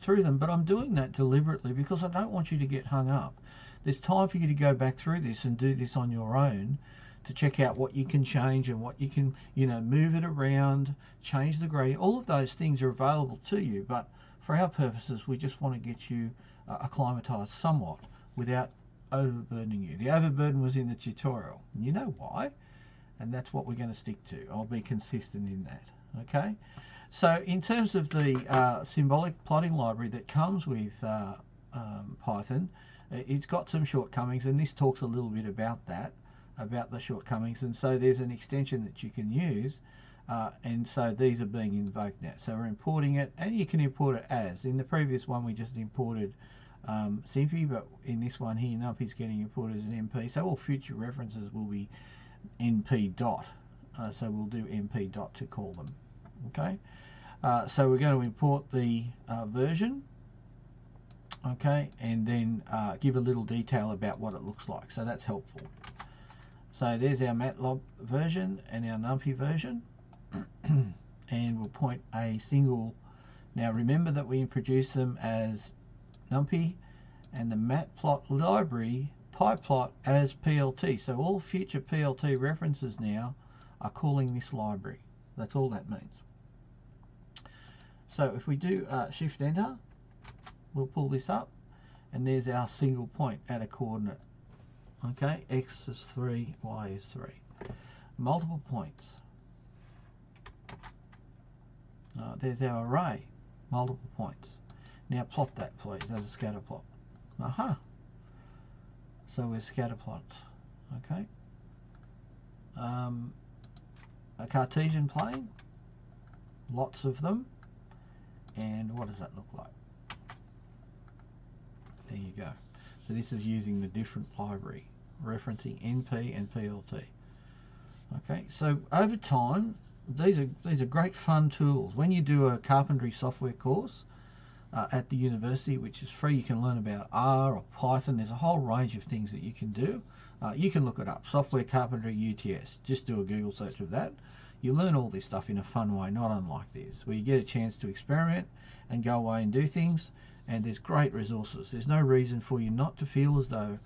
through them, but I'm doing that deliberately because I don't want you to get hung up. There's time for you to go back through this and do this on your own to check out what you can change and what you can, move it around, change the gradient. All of those things are available to you, but for our purposes, we just want to get you acclimatized somewhat without overburdening you. The overburden was in the tutorial, and you know why, and that's what we're going to stick to. I'll be consistent in that. Okay, so in terms of the symbolic plotting library that comes with Python, it's got some shortcomings, and this talks a little bit about that, about the shortcomings. And so there's an extension that you can use, and so these are being invoked now. So we're importing it, and you can import it as. In the previous one we just imported Simpy, but in this one here, NumPy is getting imported as an MP. So all future references will be np dot. So we'll do np dot to call them. Okay. So we're going to import the version. Okay, and then give a little detail about what it looks like. So that's helpful. So there's our MATLAB version and our NumPy version, and we'll point a single. Now remember that we introduce them as NumPy and the matplot library pyplot as PLT. So all future PLT references now are calling this library. That's all that means. So if we do Shift Enter, we'll pull this up, and there's our single point at a coordinate. Okay, X is 3, Y is 3. Multiple points. There's our array, multiple points. Now plot that, please, as a scatter plot. Aha. So we're scatter plots. Okay. A Cartesian plane, lots of them. And what does that look like? There you go. So this is using the different library, referencing NP and PLT. Okay, so over time, these are great fun tools. When you do a carpentry software course at the university, which is free, you can learn about R or Python. There's a whole range of things that you can do. You can look it up, Software Carpentry UTS. Just do a Google search of that. You learn all this stuff in a fun way, not unlike this, where you get a chance to experiment and go away and do things. And there's great resources. There's no reason for you not to feel as though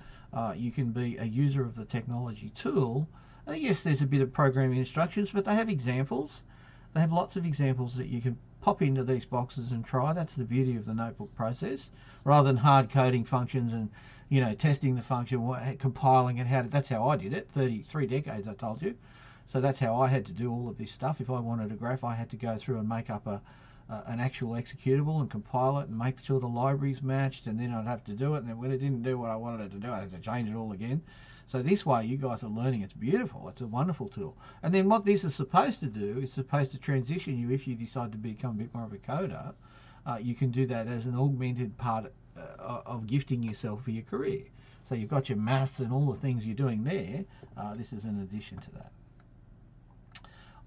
you can be a user of the technology tool Yes, there's a bit of programming instructions, but they have examples. They have lots of examples that you can pop into these boxes and try. That's the beauty of the notebook process, rather than hard coding functions and, you know, testing the function, compiling it. That's how I did it. 3 decades, I told you. So that's how I had to do all of this stuff. If I wanted a graph, I had to go through and make up an actual executable and compile it and make sure the libraries matched, and then I'd have to do it, and then when it didn't do what I wanted it to do, I had to change it all again. So this way you guys are learning. It's beautiful. It's a wonderful tool. And then what this is supposed to do is supposed to transition you, if you decide to become a bit more of a coder, you can do that as an augmented part of gifting yourself for your career. So you've got your maths and all the things you're doing there. This is an addition to that.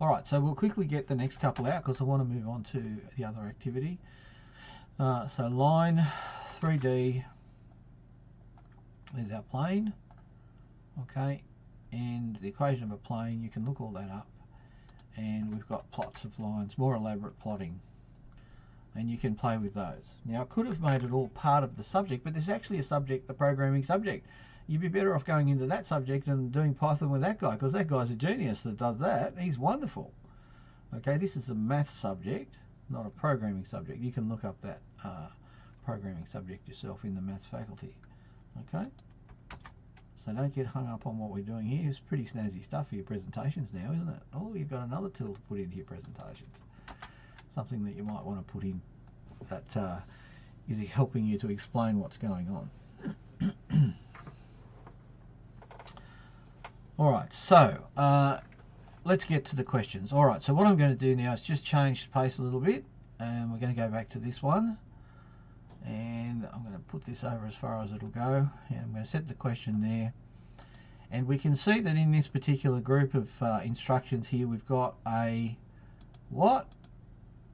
Alright, so we'll quickly get the next couple out because I want to move on to the other activity. So line 3D is our plane. Okay, and the equation of a plane, you can look all that up, and we've got plots of lines, more elaborate plotting, and you can play with those. Now I could have made it all part of the subject, but there's actually a subject, the programming subject. You'd be better off going into that subject and doing Python with that guy, because that guy's a genius that does that. He's wonderful. Okay, this is a math subject, not a programming subject. You can look up that programming subject yourself in the maths faculty. Okay, so don't get hung up on what we're doing here. It's pretty snazzy stuff for your presentations now, isn't it? Oh, you've got another tool to put into your presentations. Something that you might want to put in that is helping you to explain what's going on. Alright, so let's get to the questions. Alright, so what I'm going to do now is just change the pace a little bit, and we're going to go back to this one, and I'm going to put this over as far as it'll go, and I'm going to set the question there, and we can see that in this particular group of instructions here we've got a what?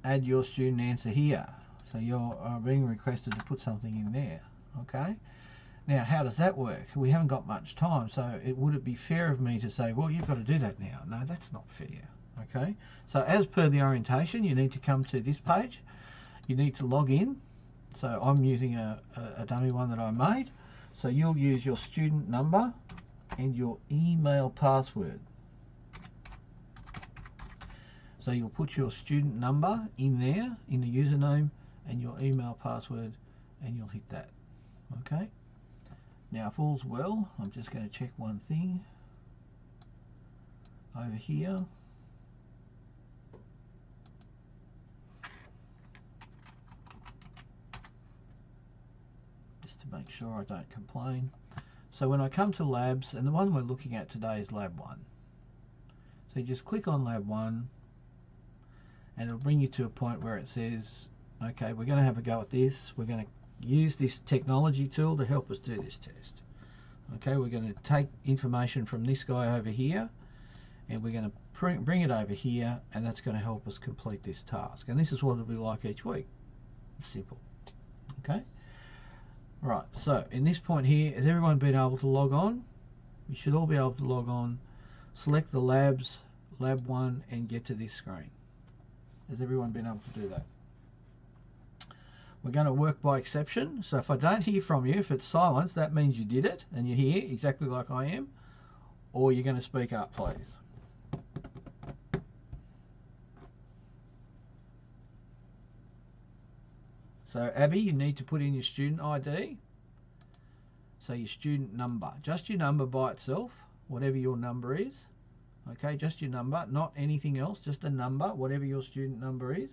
Add your student answer here. So you're being requested to put something in there. Okay, now how does that work? We haven't got much time, so would it be fair of me to say, well, you've got to do that now? No, that's not fair. Okay, so as per the orientation, you need to come to this page, you need to log in. So I'm using a dummy one that I made. So you'll use your student number and your email password. So you'll put your student number in there, in the username, and your email password, and you'll hit that. Okay. Now if all's well, I'm just going to check one thing over here. Just to make sure I don't complain. So when I come to labs, and the one we're looking at today is lab 1. So you just click on lab 1, and it'll bring you to a point where it says, okay, we're going to have a go at this. We're going to use this technology tool to help us do this test. Okay, we're going to take information from this guy over here, and we're going to bring it over here, and that's going to help us complete this task. And this is what it'll be like each week. It's simple. Okay. Right, so in this point here, has everyone been able to log on? You should all be able to log on, select the labs, lab 1, and get to this screen. Has everyone been able to do that? We're going to work by exception, so if I don't hear from you, if it's silence, that means you did it, and you're here exactly like I am, or you're going to speak up, please. So Abby, you need to put in your student ID. So your student number, just your number by itself, whatever your number is. Okay, just your number, not anything else, just a number, whatever your student number is.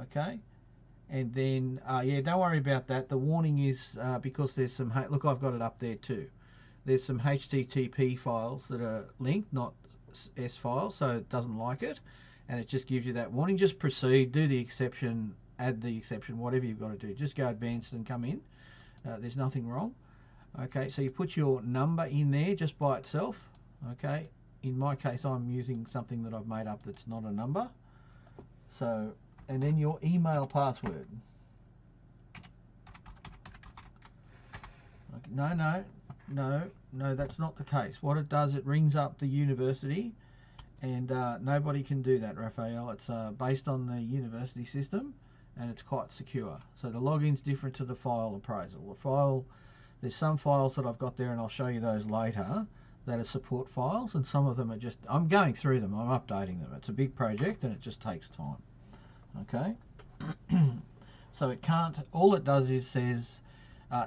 Okay, and then, yeah, don't worry about that. The warning is because there's some, look, I've got it up there too. There's some HTTP files that are linked, not S files, so it doesn't like it. And it just gives you that warning. Just proceed, do the exception, add the exception, whatever you've got to do. Just go advanced and come in. There's nothing wrong. Okay, so you put your number in there just by itself. Okay, in my case I'm using something that I've made up that's not a number. So, and then your email password. Okay, no, that's not the case. What it does, it rings up the university, and nobody can do that, Raphael. It's based on the university system, and it's quite secure. So the login's different to the file appraisal. The file, there's some files that I've got there, and I'll show you those later, that are support files, and some of them are just, I'm going through them, I'm updating them. It's a big project and it just takes time. Okay. So it can't, all it does is says,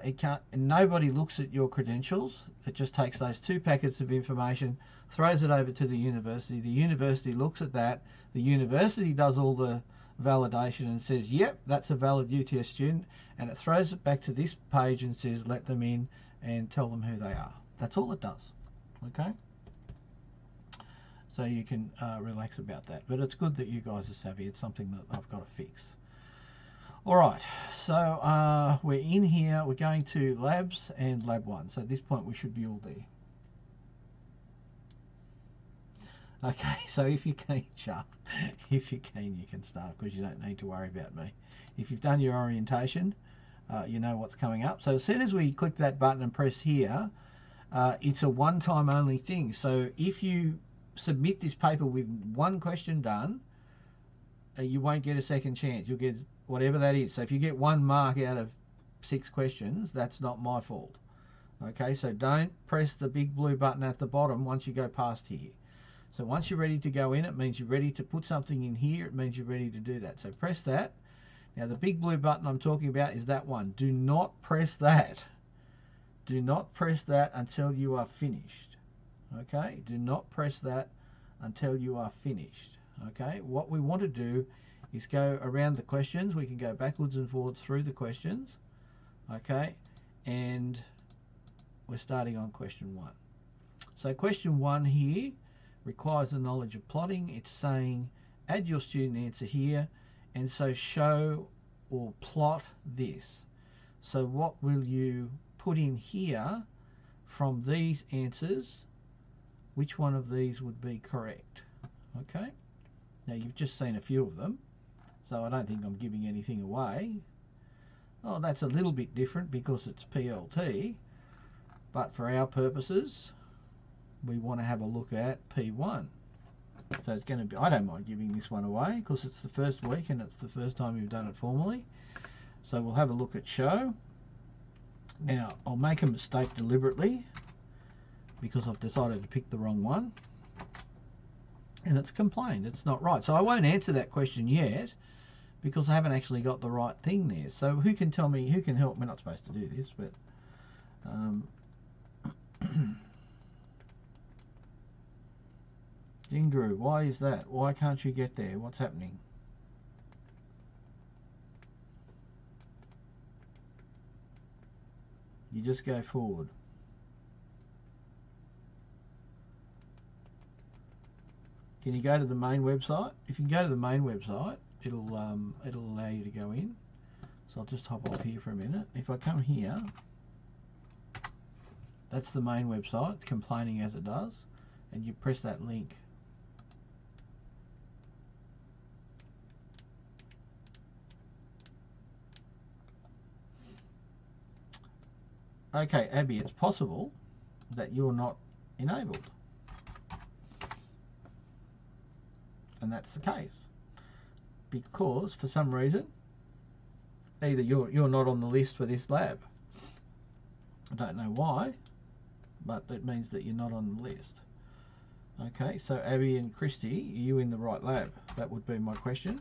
it can't, nobody looks at your credentials. It just takes those 2 packets of information, throws it over to the university. The university looks at that. The university does all the validation and says, yep, that's a valid UTS student, and it throws it back to this page and says, let them in and tell them who they are. That's all it does. Okay. So you can relax about that. But it's good that you guys are savvy. It's something that I've got to fix. Alright, so we're in here, we're going to labs and lab 1. So at this point we should be all there. Okay, so if you're keen, sharp, if you're keen you can start, because you don't need to worry about me. If you've done your orientation, you know what's coming up. So as soon as we click that button and press here, it's a one-time only thing. So if you submit this paper with 1 question done, you won't get a second chance. You'll get whatever that is. So if you get 1 mark out of 6 questions, that's not my fault. Okay, so don't press the big blue button at the bottom once you go past here. So once you're ready to go in, it means you're ready to put something in here. It means you're ready to do that. So press that. Now the big blue button I'm talking about is that one. Do not press that. Do not press that until you are finished. Okay, do not press that until you are finished. Okay, what we want to do is go around the questions. We can go backwards and forwards through the questions. Okay, and we're starting on question 1. So question 1 here requires the knowledge of plotting. It's saying add your student answer here, and so show or plot this. So what will you put in here from these answers? Which one of these would be correct? Okay, now you've just seen a few of them, so I don't think I'm giving anything away. Oh, that's a little bit different because it's PLT, but for our purposes we want to have a look at P1. So it's going to be, I don't mind giving this one away because it's the first week and it's the first time we've done it formally. So we'll have a look at show. Now I'll make a mistake deliberately because I've decided to pick the wrong one, and it's complained it's not right. So I won't answer that question yet because I haven't actually got the right thing there. So who can tell me, who can help? We're not supposed to do this, but Jingru, why is that? Why can't you get there? What's happening? You just go forward. Can you go to the main website? If you go to the main website, it'll allow you to go in. So I'll just hop off here for a minute. If I come here, that's the main website, complaining as it does, and you press that link. Okay, Abby, it's possible that you're not enabled. And that's the case. Because for some reason, either you're not on the list for this lab. I don't know why, but it means that you're not on the list. Okay, so Abby and Christy, are you in the right lab? That would be my question.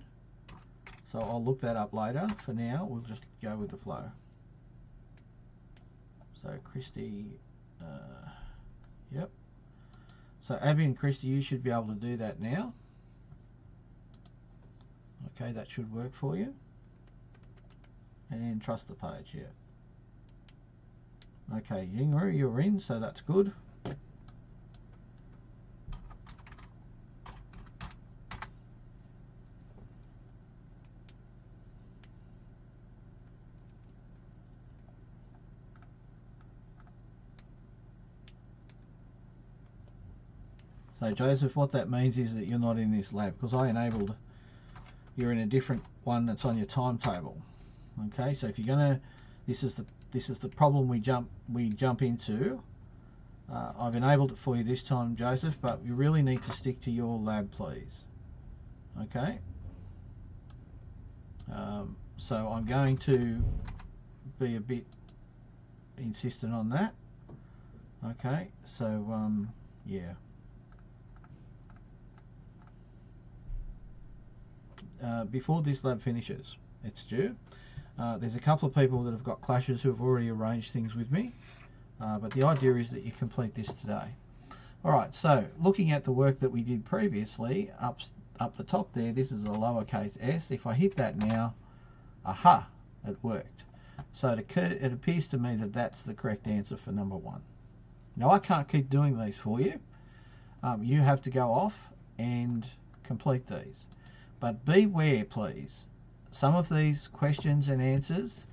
So I'll look that up later. For now, we'll just go with the flow. So Christy, yep. So Abby and Christy, you should be able to do that now. Okay, that should work for you. And trust the page, yeah. Okay, Yingru, you're in, so that's good. So Joseph, what that means is that you're not in this lab because I enabled, you're in a different one that's on your timetable. Okay, so if you're gonna, this is the problem we jump into. I've enabled it for you this time, Joseph, but you really need to stick to your lab, please. Okay. So I'm going to be a bit insistent on that. Okay, so yeah. Before this lab finishes, it's due. There's a couple of people that have got clashes who have already arranged things with me, but the idea is that you complete this today. Alright, so looking at the work that we did previously, up the top there, this is a lowercase s. If I hit that now, aha, it worked. So it appears to me that that's the correct answer for number 1. Now I can't keep doing these for you. You have to go off and complete these. But beware, please. Some of these questions and answers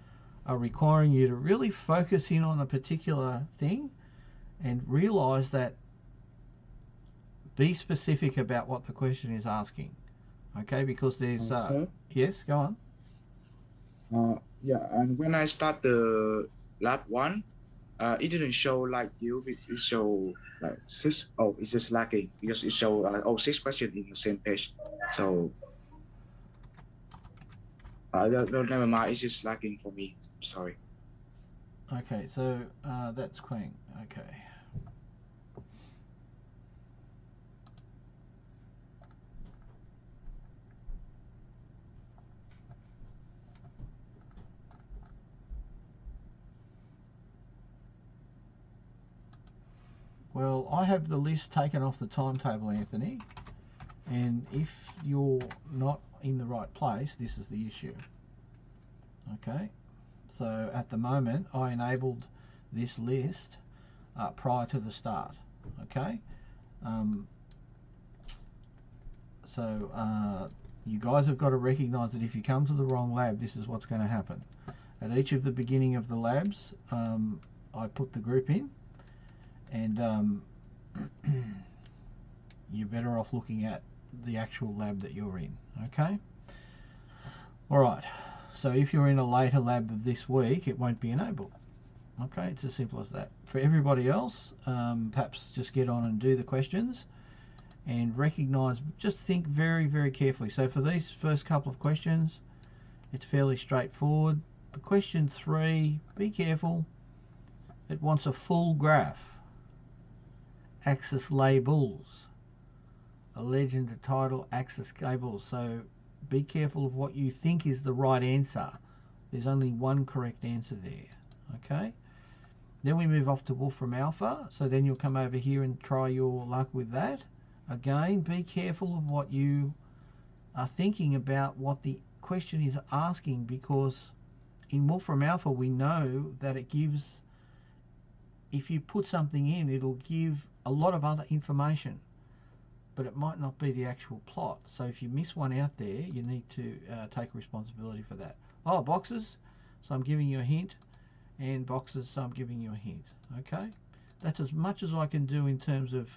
are requiring you to really focus in on a particular thing and realize that be specific about what the question is asking. Okay, because there's... Sir, yes, go on. yeah, and when I start the lab one, it didn't show like you, it show like six. Oh, it's just lagging because it show oh 6 questions in the same page. So no, never mind. It's just lagging for me. Sorry. Okay, so that's Queen. Okay. Well, I have the list taken off the timetable, Anthony, and if you're not in the right place, this is the issue. Okay, so at the moment I enabled this list prior to the start. Okay, um, so you guys have got to recognize that if you come to the wrong lab, this is what's going to happen. At each of the beginning of the labs, I put the group in, and you're better off looking at the actual lab that you're in. Okay, alright, so if you're in a later lab of this week, it won't be enabled. Okay, it's as simple as that. For everybody else, perhaps just get on and do the questions and recognize, just think very, very carefully. So for these first couple of questions, it's fairly straightforward. For question 3, be careful. It wants a full graph, axis labels, a legend, a title, axis cables. So be careful of what you think is the right answer. There's only one correct answer there. Okay. Then we move off to Wolfram Alpha. So then you'll come over here and try your luck with that. Again, be careful of what you are thinking about what the question is asking, because in Wolfram Alpha we know that it gives, if you put something in, it'll give a lot of other information, but it might not be the actual plot. So if you miss one out there, you need to take responsibility for that. Oh, boxes, so I'm giving you a hint, and boxes, so I'm giving you a hint. Okay, that's as much as I can do in terms of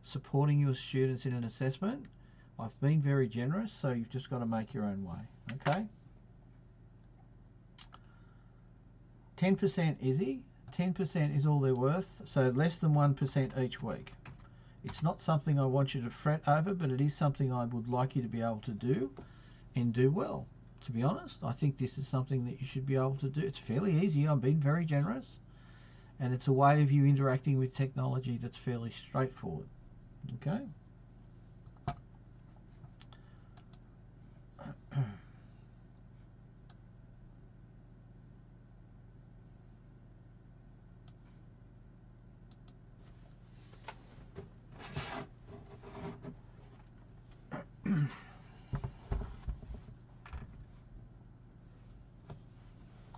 supporting your students in an assessment. I've been very generous, so you've just got to make your own way. Okay, 10% easy, 10% is all they're worth, so less than 1% each week. It's not something I want you to fret over, but it is something I would like you to be able to do and do well. To be honest, I think this is something that you should be able to do. It's fairly easy. I'm being very generous, and it's a way of you interacting with technology that's fairly straightforward. Okay.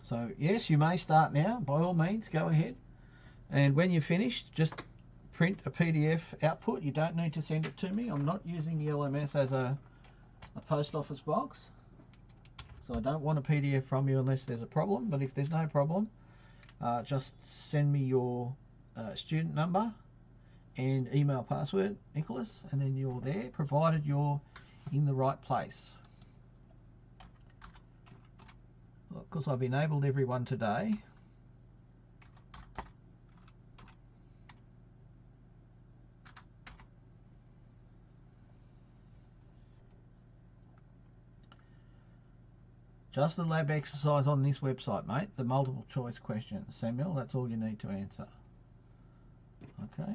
So yes, you may start now. By all means, go ahead. And when you're finished, just print a PDF output. You don't need to send it to me. I'm not using the LMS as a post office box, so I don't want a PDF from you unless there's a problem. But if there's no problem, just send me your student number and email password, Nicholas, and then you're there, provided you're in the right place. Because I've enabled everyone today. Just the lab exercise on this website, mate. The multiple choice questions. Samuel, that's all you need to answer. Okay.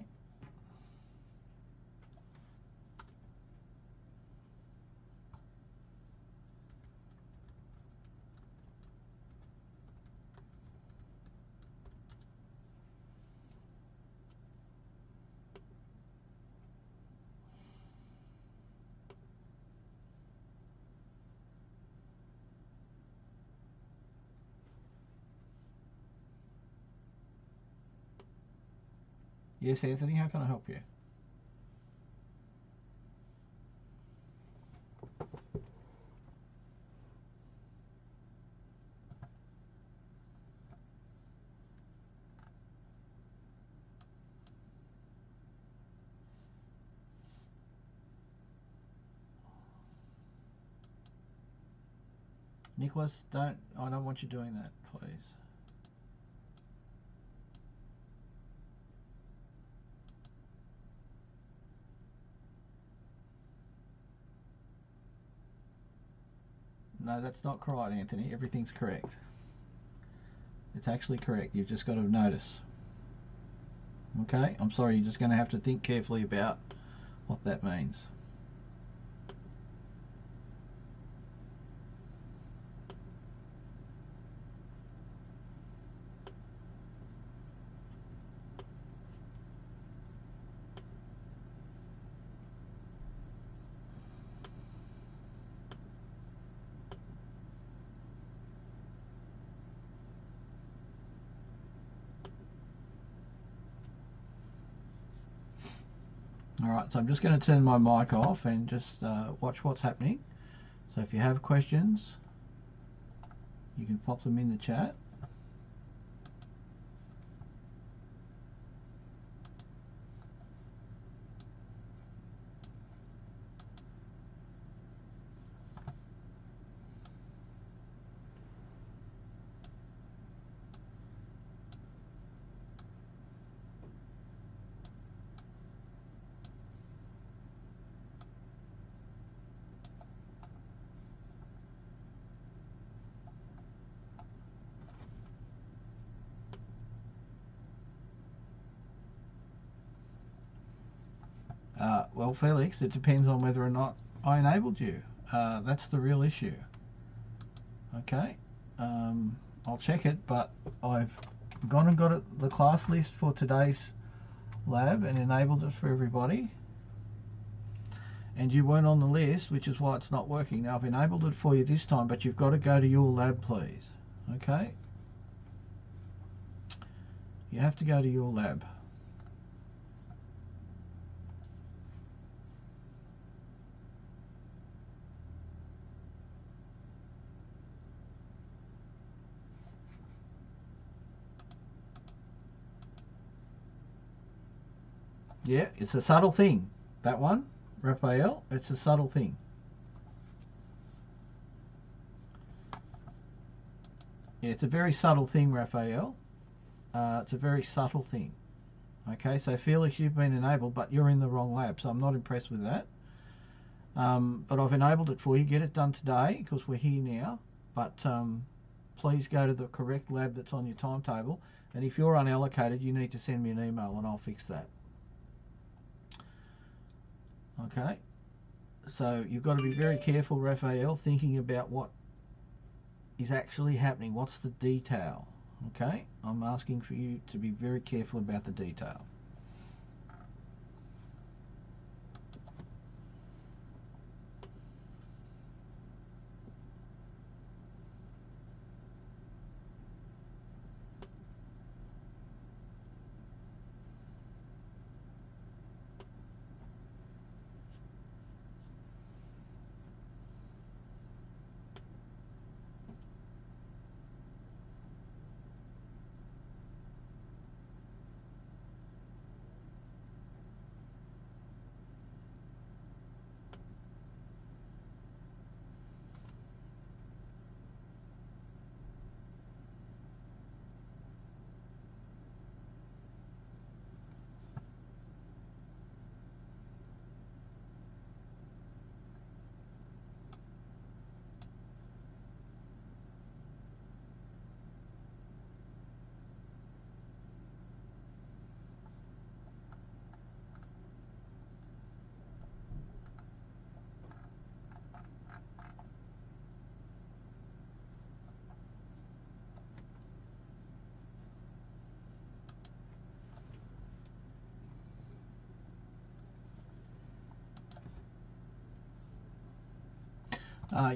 Yes, Anthony, how can I help you? Nicholas, I don't want you doing that, please. No, that's not correct, Anthony. Everything's correct. It's actually correct. You've just got to notice. Okay? I'm sorry, you're just going to have to think carefully about what that means. Alright, so I'm just going to turn my mic off and just watch what's happening. So if you have questions, you can pop them in the chat. Well, Felix, it depends on whether or not I enabled you. That's the real issue. Okay, I'll check it, but I've gone and got the class list for today's lab and enabled it for everybody. And you weren't on the list, which is why it's not working. Now I've enabled it for you this time, but you've got to go to your lab, please. Okay? You have to go to your lab. Yeah, it's a subtle thing. That one, Raphael, it's a subtle thing. Yeah, it's a very subtle thing, Raphael. It's a very subtle thing. Okay, so Felix, you've been enabled, but you're in the wrong lab, so I'm not impressed with that. But I've enabled it for you. Get it done today, because we're here now. But please go to the correct lab that's on your timetable. And if you're unallocated, you need to send me an email and I'll fix that. Okay, so you've got to be very careful, Raphael, thinking about what is actually happening. What's the detail? Okay, I'm asking for you to be very careful about the detail.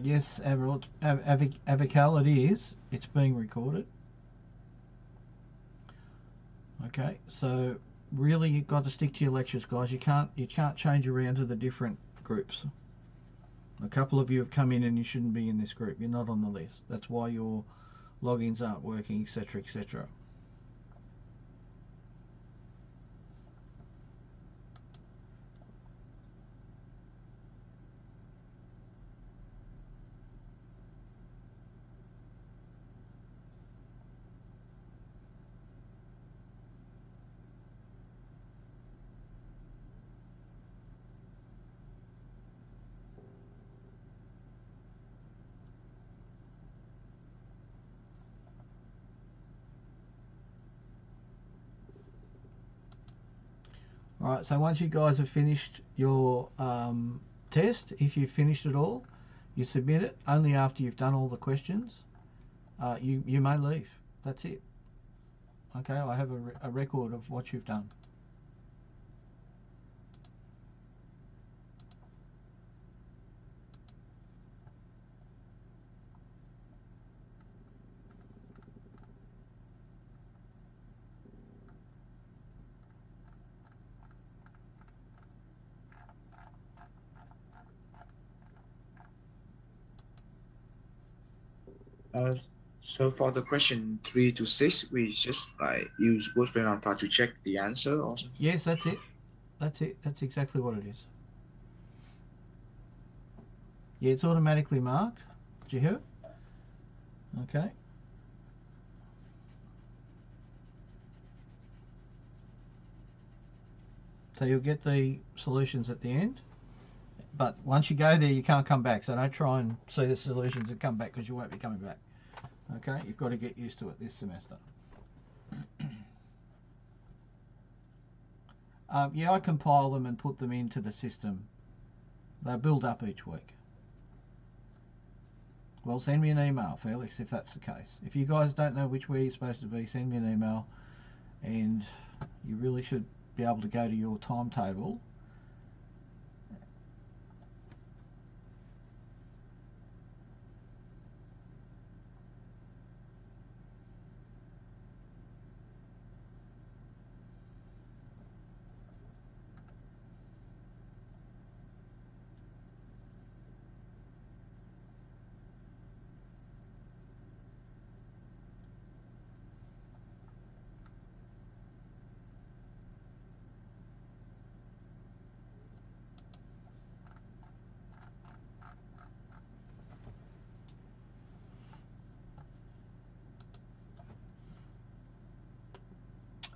Yes, Avical, it is. It's being recorded. Okay, so really you've got to stick to your lectures, guys. You can't change around to the different groups. A couple of you have come in and you shouldn't be in this group. You're not on the list. That's why your logins aren't working, etc., etc. Alright, so once you guys have finished your test, if you've finished it all, you submit it. Only after you've done all the questions, you may leave. That's it. Okay, I have a record of what you've done. So for the question 3 to 6, we just like use Wrk1 alpha to check the answer also. Yes, that's it. That's it. That's exactly what it is. Yeah, it's automatically marked. Did you hear it? Okay. So you'll get the solutions at the end. But once you go there, you can't come back. So don't try and see the solutions and come back, because you won't be coming back. Okay, you've got to get used to it this semester. Yeah, I compile them and put them into the system. They build up each week. Well, send me an email, Felix, if that's the case. If you guys don't know which way you're supposed to be, send me an email, and you really should be able to go to your timetable.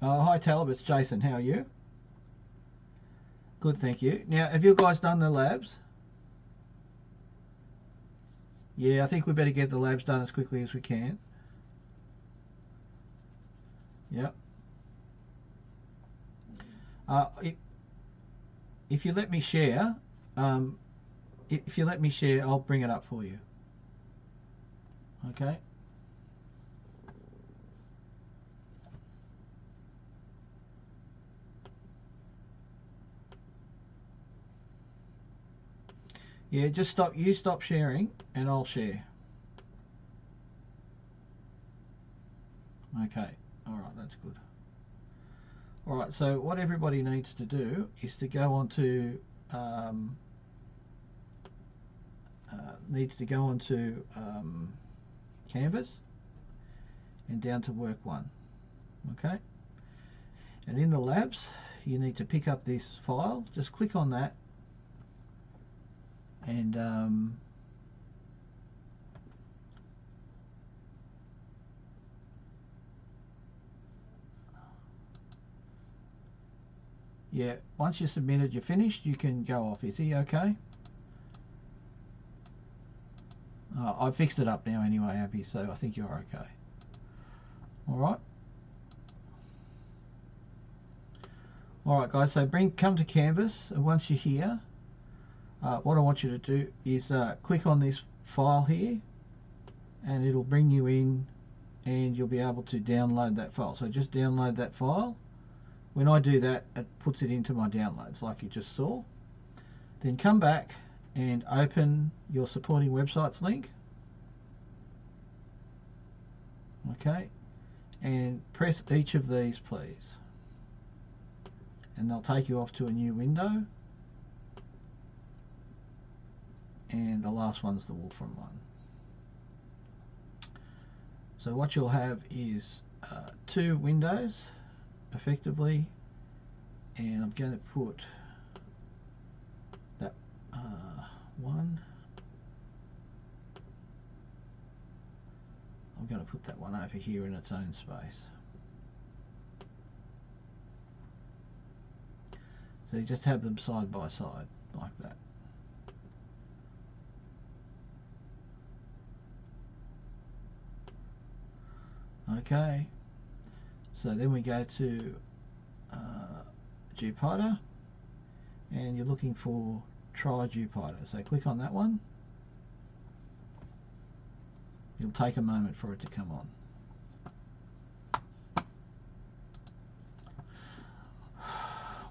Hi Talib, it's Jason. How are you? Good, thank you. Now, have you guys done the labs? Yeah, I think we better get the labs done as quickly as we can. Yep. If you let me share, I'll bring it up for you. Okay. Yeah, just stop. You stop sharing, and I'll share. Okay. All right, that's good. All right. So what everybody needs to do is to go onto Canvas and down to Wrk1. Okay. And in the labs, you need to pick up this file. Just click on that. And yeah, once you're submitted, you're finished, you can go off. Is he okay? I fixed it up now anyway, Abby, so I think you're okay. Alright. Alright guys, so come to Canvas, and once you're here, what I want you to do is click on this file here, and it'll bring you in, and you'll be able to download that file. So just download that file. When I do that, it puts it into my downloads like you just saw. Then come back and open your supporting websites link. Okay, and press each of these, please, and they'll take you off to a new window. And the last one's the Wrk1 one. So what you'll have is two windows effectively, and I'm going to put that one. I'm going to put that one over here in its own space. So you just have them side by side like that. Okay, so then we go to Jupyter, and you're looking for try Jupyter. So click on that one. It'll take a moment for it to come on.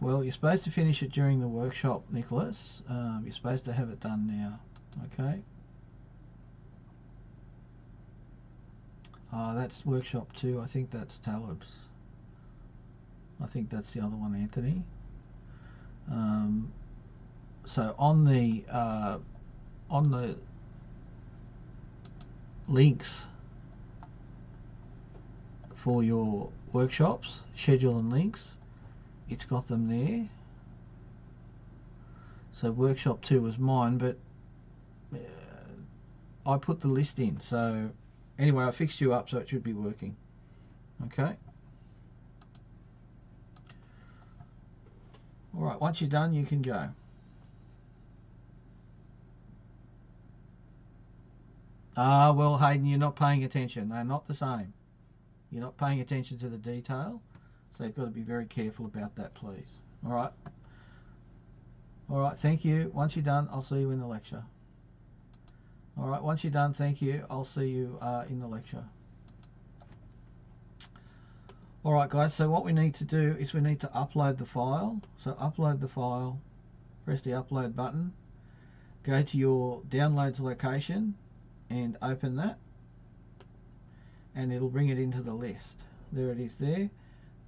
Well, you're supposed to finish it during the workshop, Nicholas. You're supposed to have it done now. Okay. That's workshop 2. I think that's Talib's. I think that's the other one, Anthony. So on the links for your workshops, schedule and links, it's got them there. So workshop 2 was mine, but I put the list in. So anyway, I fixed you up, so it should be working. Okay. All right, once you're done, you can go. Well, Hayden, you're not paying attention. They're not the same. You're not paying attention to the detail, so you've got to be very careful about that, please. All right. All right, thank you. Once you're done, I'll see you in the lecture. All right, once you're done, thank you. I'll see you in the lecture. All right, guys, so what we need to do is we need to upload the file. So upload the file, press the upload button, go to your downloads location and open that, and it'll bring it into the list. There it is there.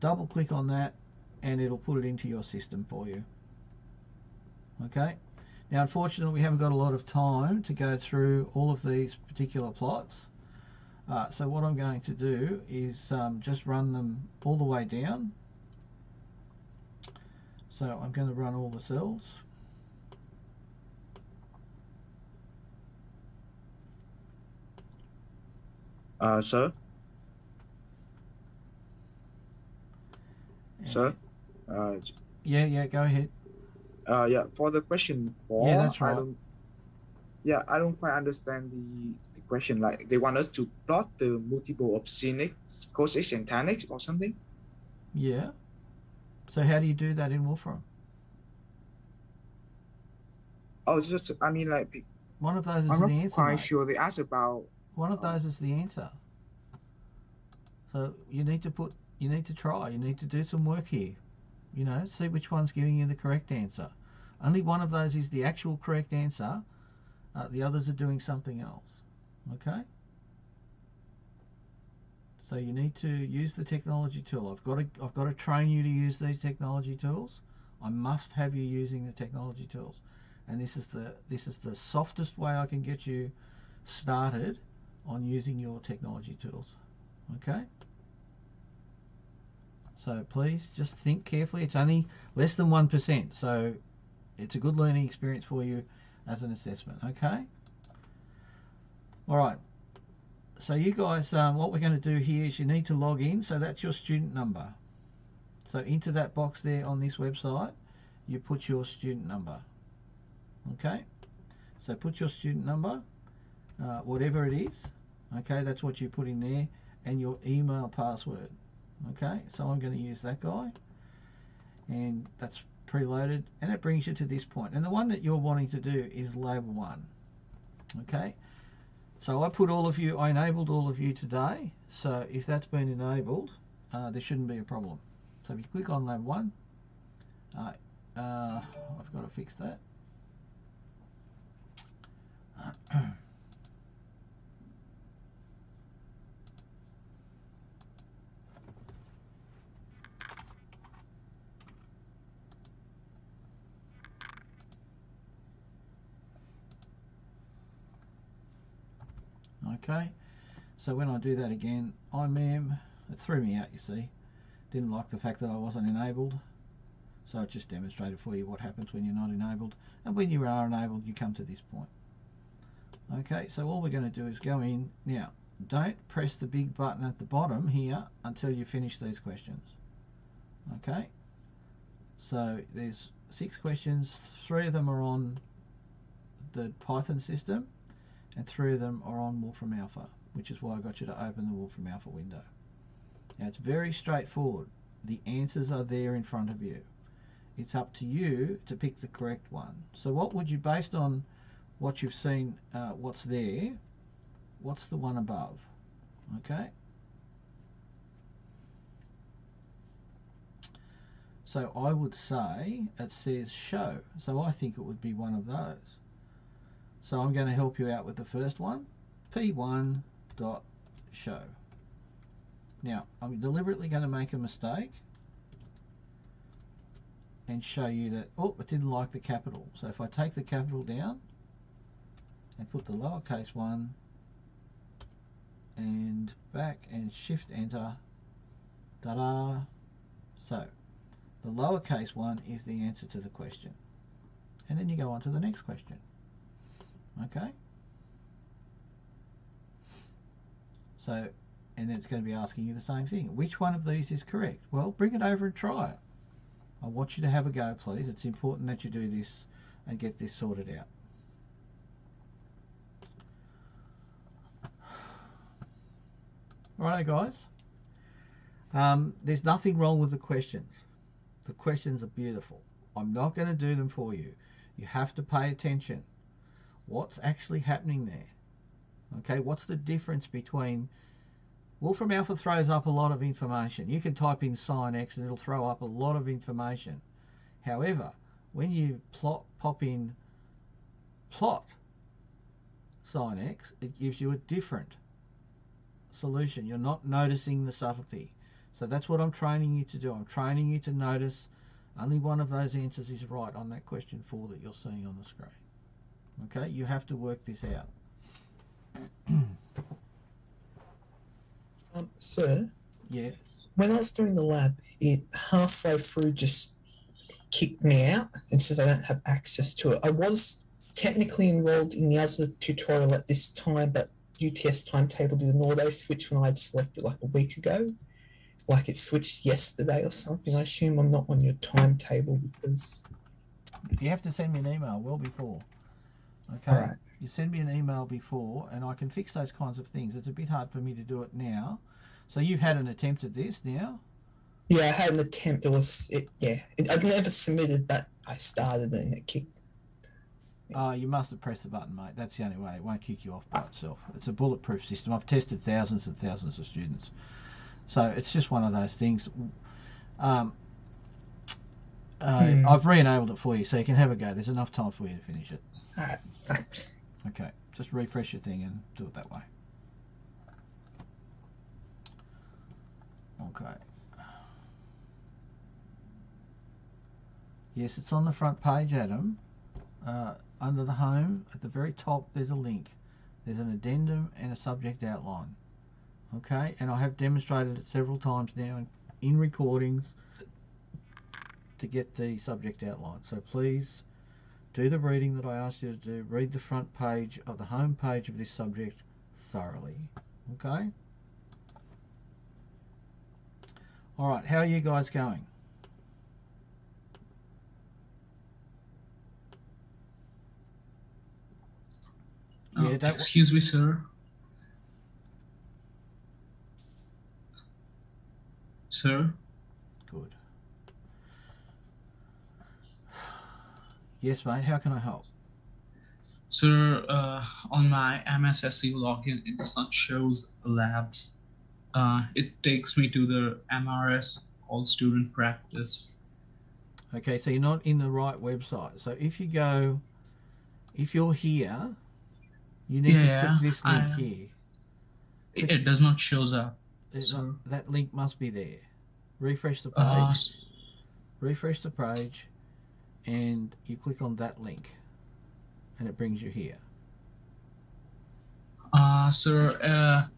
Double click on that and it'll put it into your system for you. Okay. Now, unfortunately, we haven't got a lot of time to go through all of these particular plots. So what I'm going to do is just run them all the way down. So I'm going to run all the cells. Sir? Sir? Yeah, go ahead. Yeah, for the question 4, Yeah, that's right. I don't quite understand the question. Like, they want us to plot the multiple of sinx, cosec, and tanx or something? Yeah. So how do you do that in Wrk1? Oh, it's just, I mean, like, One of those is I'm the not answer, quite mate. sure. They asked about... One of those is the answer. So you need to try. You need to do some work here. You know, see which one's giving you the correct answer. Only one of those is the actual correct answer. The others are doing something else. Okay? So you need to use the technology tool. I've got to train you to use these technology tools. I must have you using the technology tools. And this is the softest way I can get you started on using your technology tools. Okay? So please just think carefully. It's only less than 1%, so it's a good learning experience for you as an assessment. Okay? All right. So you guys, what we're going to do here is you need to log in. So that's your student number. So into that box there on this website, you put your student number. Okay? So put your student number, whatever it is. Okay, that's what you put in there, and your email password. Okay, so I'm going to use that guy, and that's preloaded, and it brings you to this point. And the one that you're wanting to do is Lab 1. Okay, so I enabled all of you today, so if that's been enabled, there shouldn't be a problem. So if you click on Lab 1, I've got to fix that. Okay, so when I do that again, IMAM, it threw me out, you see. Didn't like the fact that I wasn't enabled. So it just demonstrated for you what happens when you're not enabled. And when you are enabled, you come to this point. Okay, so all we're going to do is go in. Now, don't press the big button at the bottom here until you finish these questions. Okay, so there's 6 questions. 3 of them are on the Python system, and 3 of them are on Wolfram Alpha, which is why I got you to open the Wolfram Alpha window. Now, it's very straightforward. The answers are there in front of you. It's up to you to pick the correct one. So what would you, based on what you've seen, what's there, what's the one above? Okay. So I would say it says show. So I think it would be one of those. So I'm going to help you out with the first one, p1.show. Now, I'm deliberately going to make a mistake and show you that, oh, it didn't like the capital. So if I take the capital down and put the lowercase one and back and shift enter, ta-da. So the lowercase one is the answer to the question. And then you go on to the next question. Okay? So, and then it's going to be asking you the same thing. Which one of these is correct? Well, bring it over and try it. I want you to have a go, please. It's important that you do this and get this sorted out. Alright, guys. There's nothing wrong with the questions. The questions are beautiful. I'm not going to do them for you. You have to pay attention. What's actually happening there? Okay, what's the difference between... Wolfram Alpha throws up a lot of information. You can type in sin x and it'll throw up a lot of information. However, when you pop in plot sin x, it gives you a different solution. You're not noticing the subtlety. So that's what I'm training you to do. I'm training you to notice only one of those answers is right on that question 4 that you're seeing on the screen. Okay, you have to work this out. Sir? Yeah. When I was doing the lab, it halfway through just kicked me out and says I don't have access to it. I was technically enrolled in the other tutorial at this time, but UTS timetable did an auto switch when I had selected like a week ago. Like it switched yesterday or something. I assume I'm not on your timetable because... You have to send me an email well before. Okay? All right. You send me an email before and I can fix those kinds of things. It's a bit hard for me to do it now. So you've had an attempt at this now? Yeah, I had an attempt. I'd never submitted, but I started and it kicked. You must have pressed the button, mate. That's the only way. It won't kick you off by itself. It's a bulletproof system. I've tested thousands and thousands of students. So it's just one of those things. I've re-enabled it for you so you can have a go. There's enough time for you to finish it. All right, thanks. Okay, just refresh your thing and do it that way. Okay. Yes, it's on the front page, Adam. Under the home, at the very top, there's a link. There's an addendum and a subject outline. Okay, and I have demonstrated it several times now in recordings to get the subject outline. So please do the reading that I asked you to do. Read the front page of the home page of this subject thoroughly. Okay? Alright, how are you guys going? Yeah, excuse me, sir. Sir? Good. Yes, mate, how can I help? Sir, on my MSSU login, it does not show labs. It takes me to the MRS, All Student Practice. Okay, so you're not in the right website. So if you're here, you need to click this link here. It does not show up. That link must be there. Refresh the page. Refresh the page, and you click on that link, and it brings you here. Sir,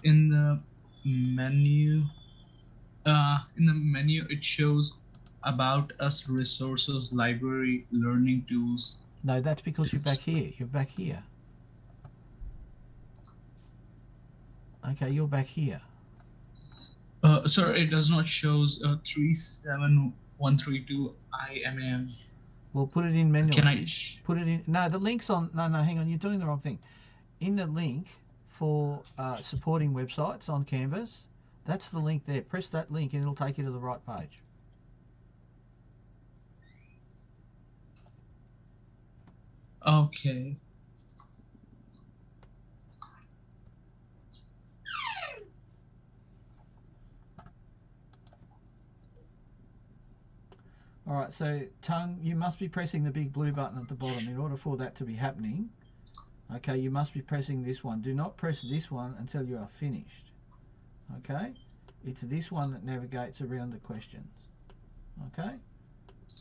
in the menu, it shows about us, resources, library, learning tools. No, that's because you're back here. You're back here. Okay, you're back here. Sir, it does not shows 37132 IMAM. Well, put it in manually. Can I? Put it in. No, the link's on. No, hang on. You're doing the wrong thing. In the link for supporting websites on Canvas, that's the link there. Press that link and it'll take you to the right page. Okay. All right, so Tongue, you must be pressing the big blue button at the bottom in order for that to be happening. Okay, you must be pressing this one. Do not press this one until you are finished. Okay, it's this one that navigates around the questions. Okay,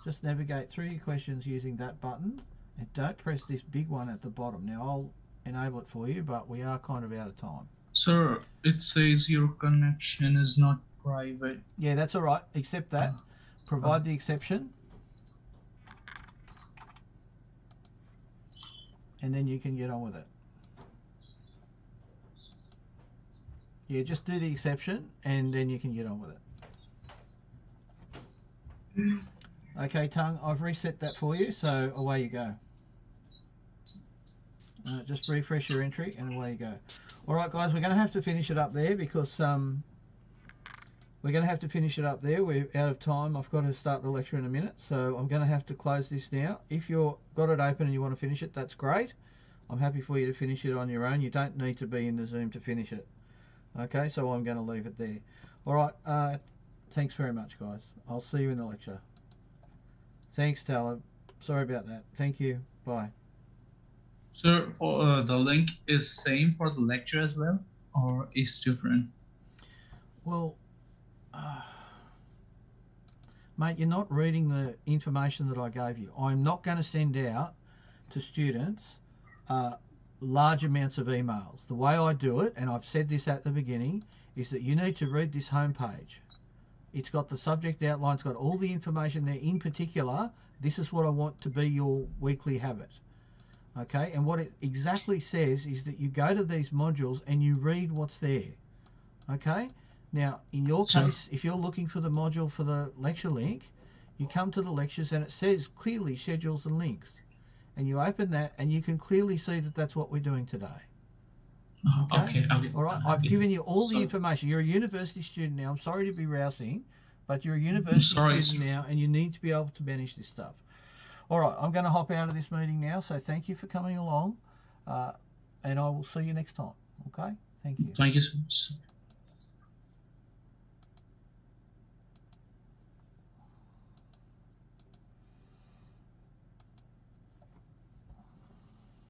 just navigate through your questions using that button and don't press this big one at the bottom. Now I'll enable it for you, but we are kind of out of time. Sir, it says your connection is not private. Yeah, that's all right. Accept that. Provide the exception. And then you can get on with it. Yeah, just do the exception and then you can get on with it. Okay, Tongue, I've reset that for you, so away you go. Just refresh your entry and away you go. All right, guys, we're going to have to finish it up there because we're going to have to finish it up there. We're out of time. I've got to start the lecture in a minute, so I'm going to have to close this now. If you've got it open and you want to finish it, that's great. I'm happy for you to finish it on your own. You don't need to be in the Zoom to finish it. Okay, so I'm going to leave it there. All right, thanks very much, guys. I'll see you in the lecture. Thanks, Talib. Sorry about that. Thank you. Bye. Sir, for the link is same for the lecture as well, or is different? Well, mate, you're not reading the information that I gave you. I'm not going to send out to students large amounts of emails. The way I do it, and I've said this at the beginning, is that you need to read this homepage. It's got the subject outline, it's got all the information there. In particular, this is what I want to be your weekly habit. Okay, and what it exactly says is that you go to these modules and you read what's there. Okay, now in your case, if you're looking for the module for the lecture link, you come to the lectures and it says clearly schedules and links. And you open that and you can clearly see that that's what we're doing today. Okay. All right, I've given you all the information. You're a university student now. I'm sorry to be rousing, but you're a university student now and you need to be able to manage this stuff. All right, I'm going to hop out of this meeting now, so thank you for coming along, and I will see you next time. Okay? Thank you. Thank you so much.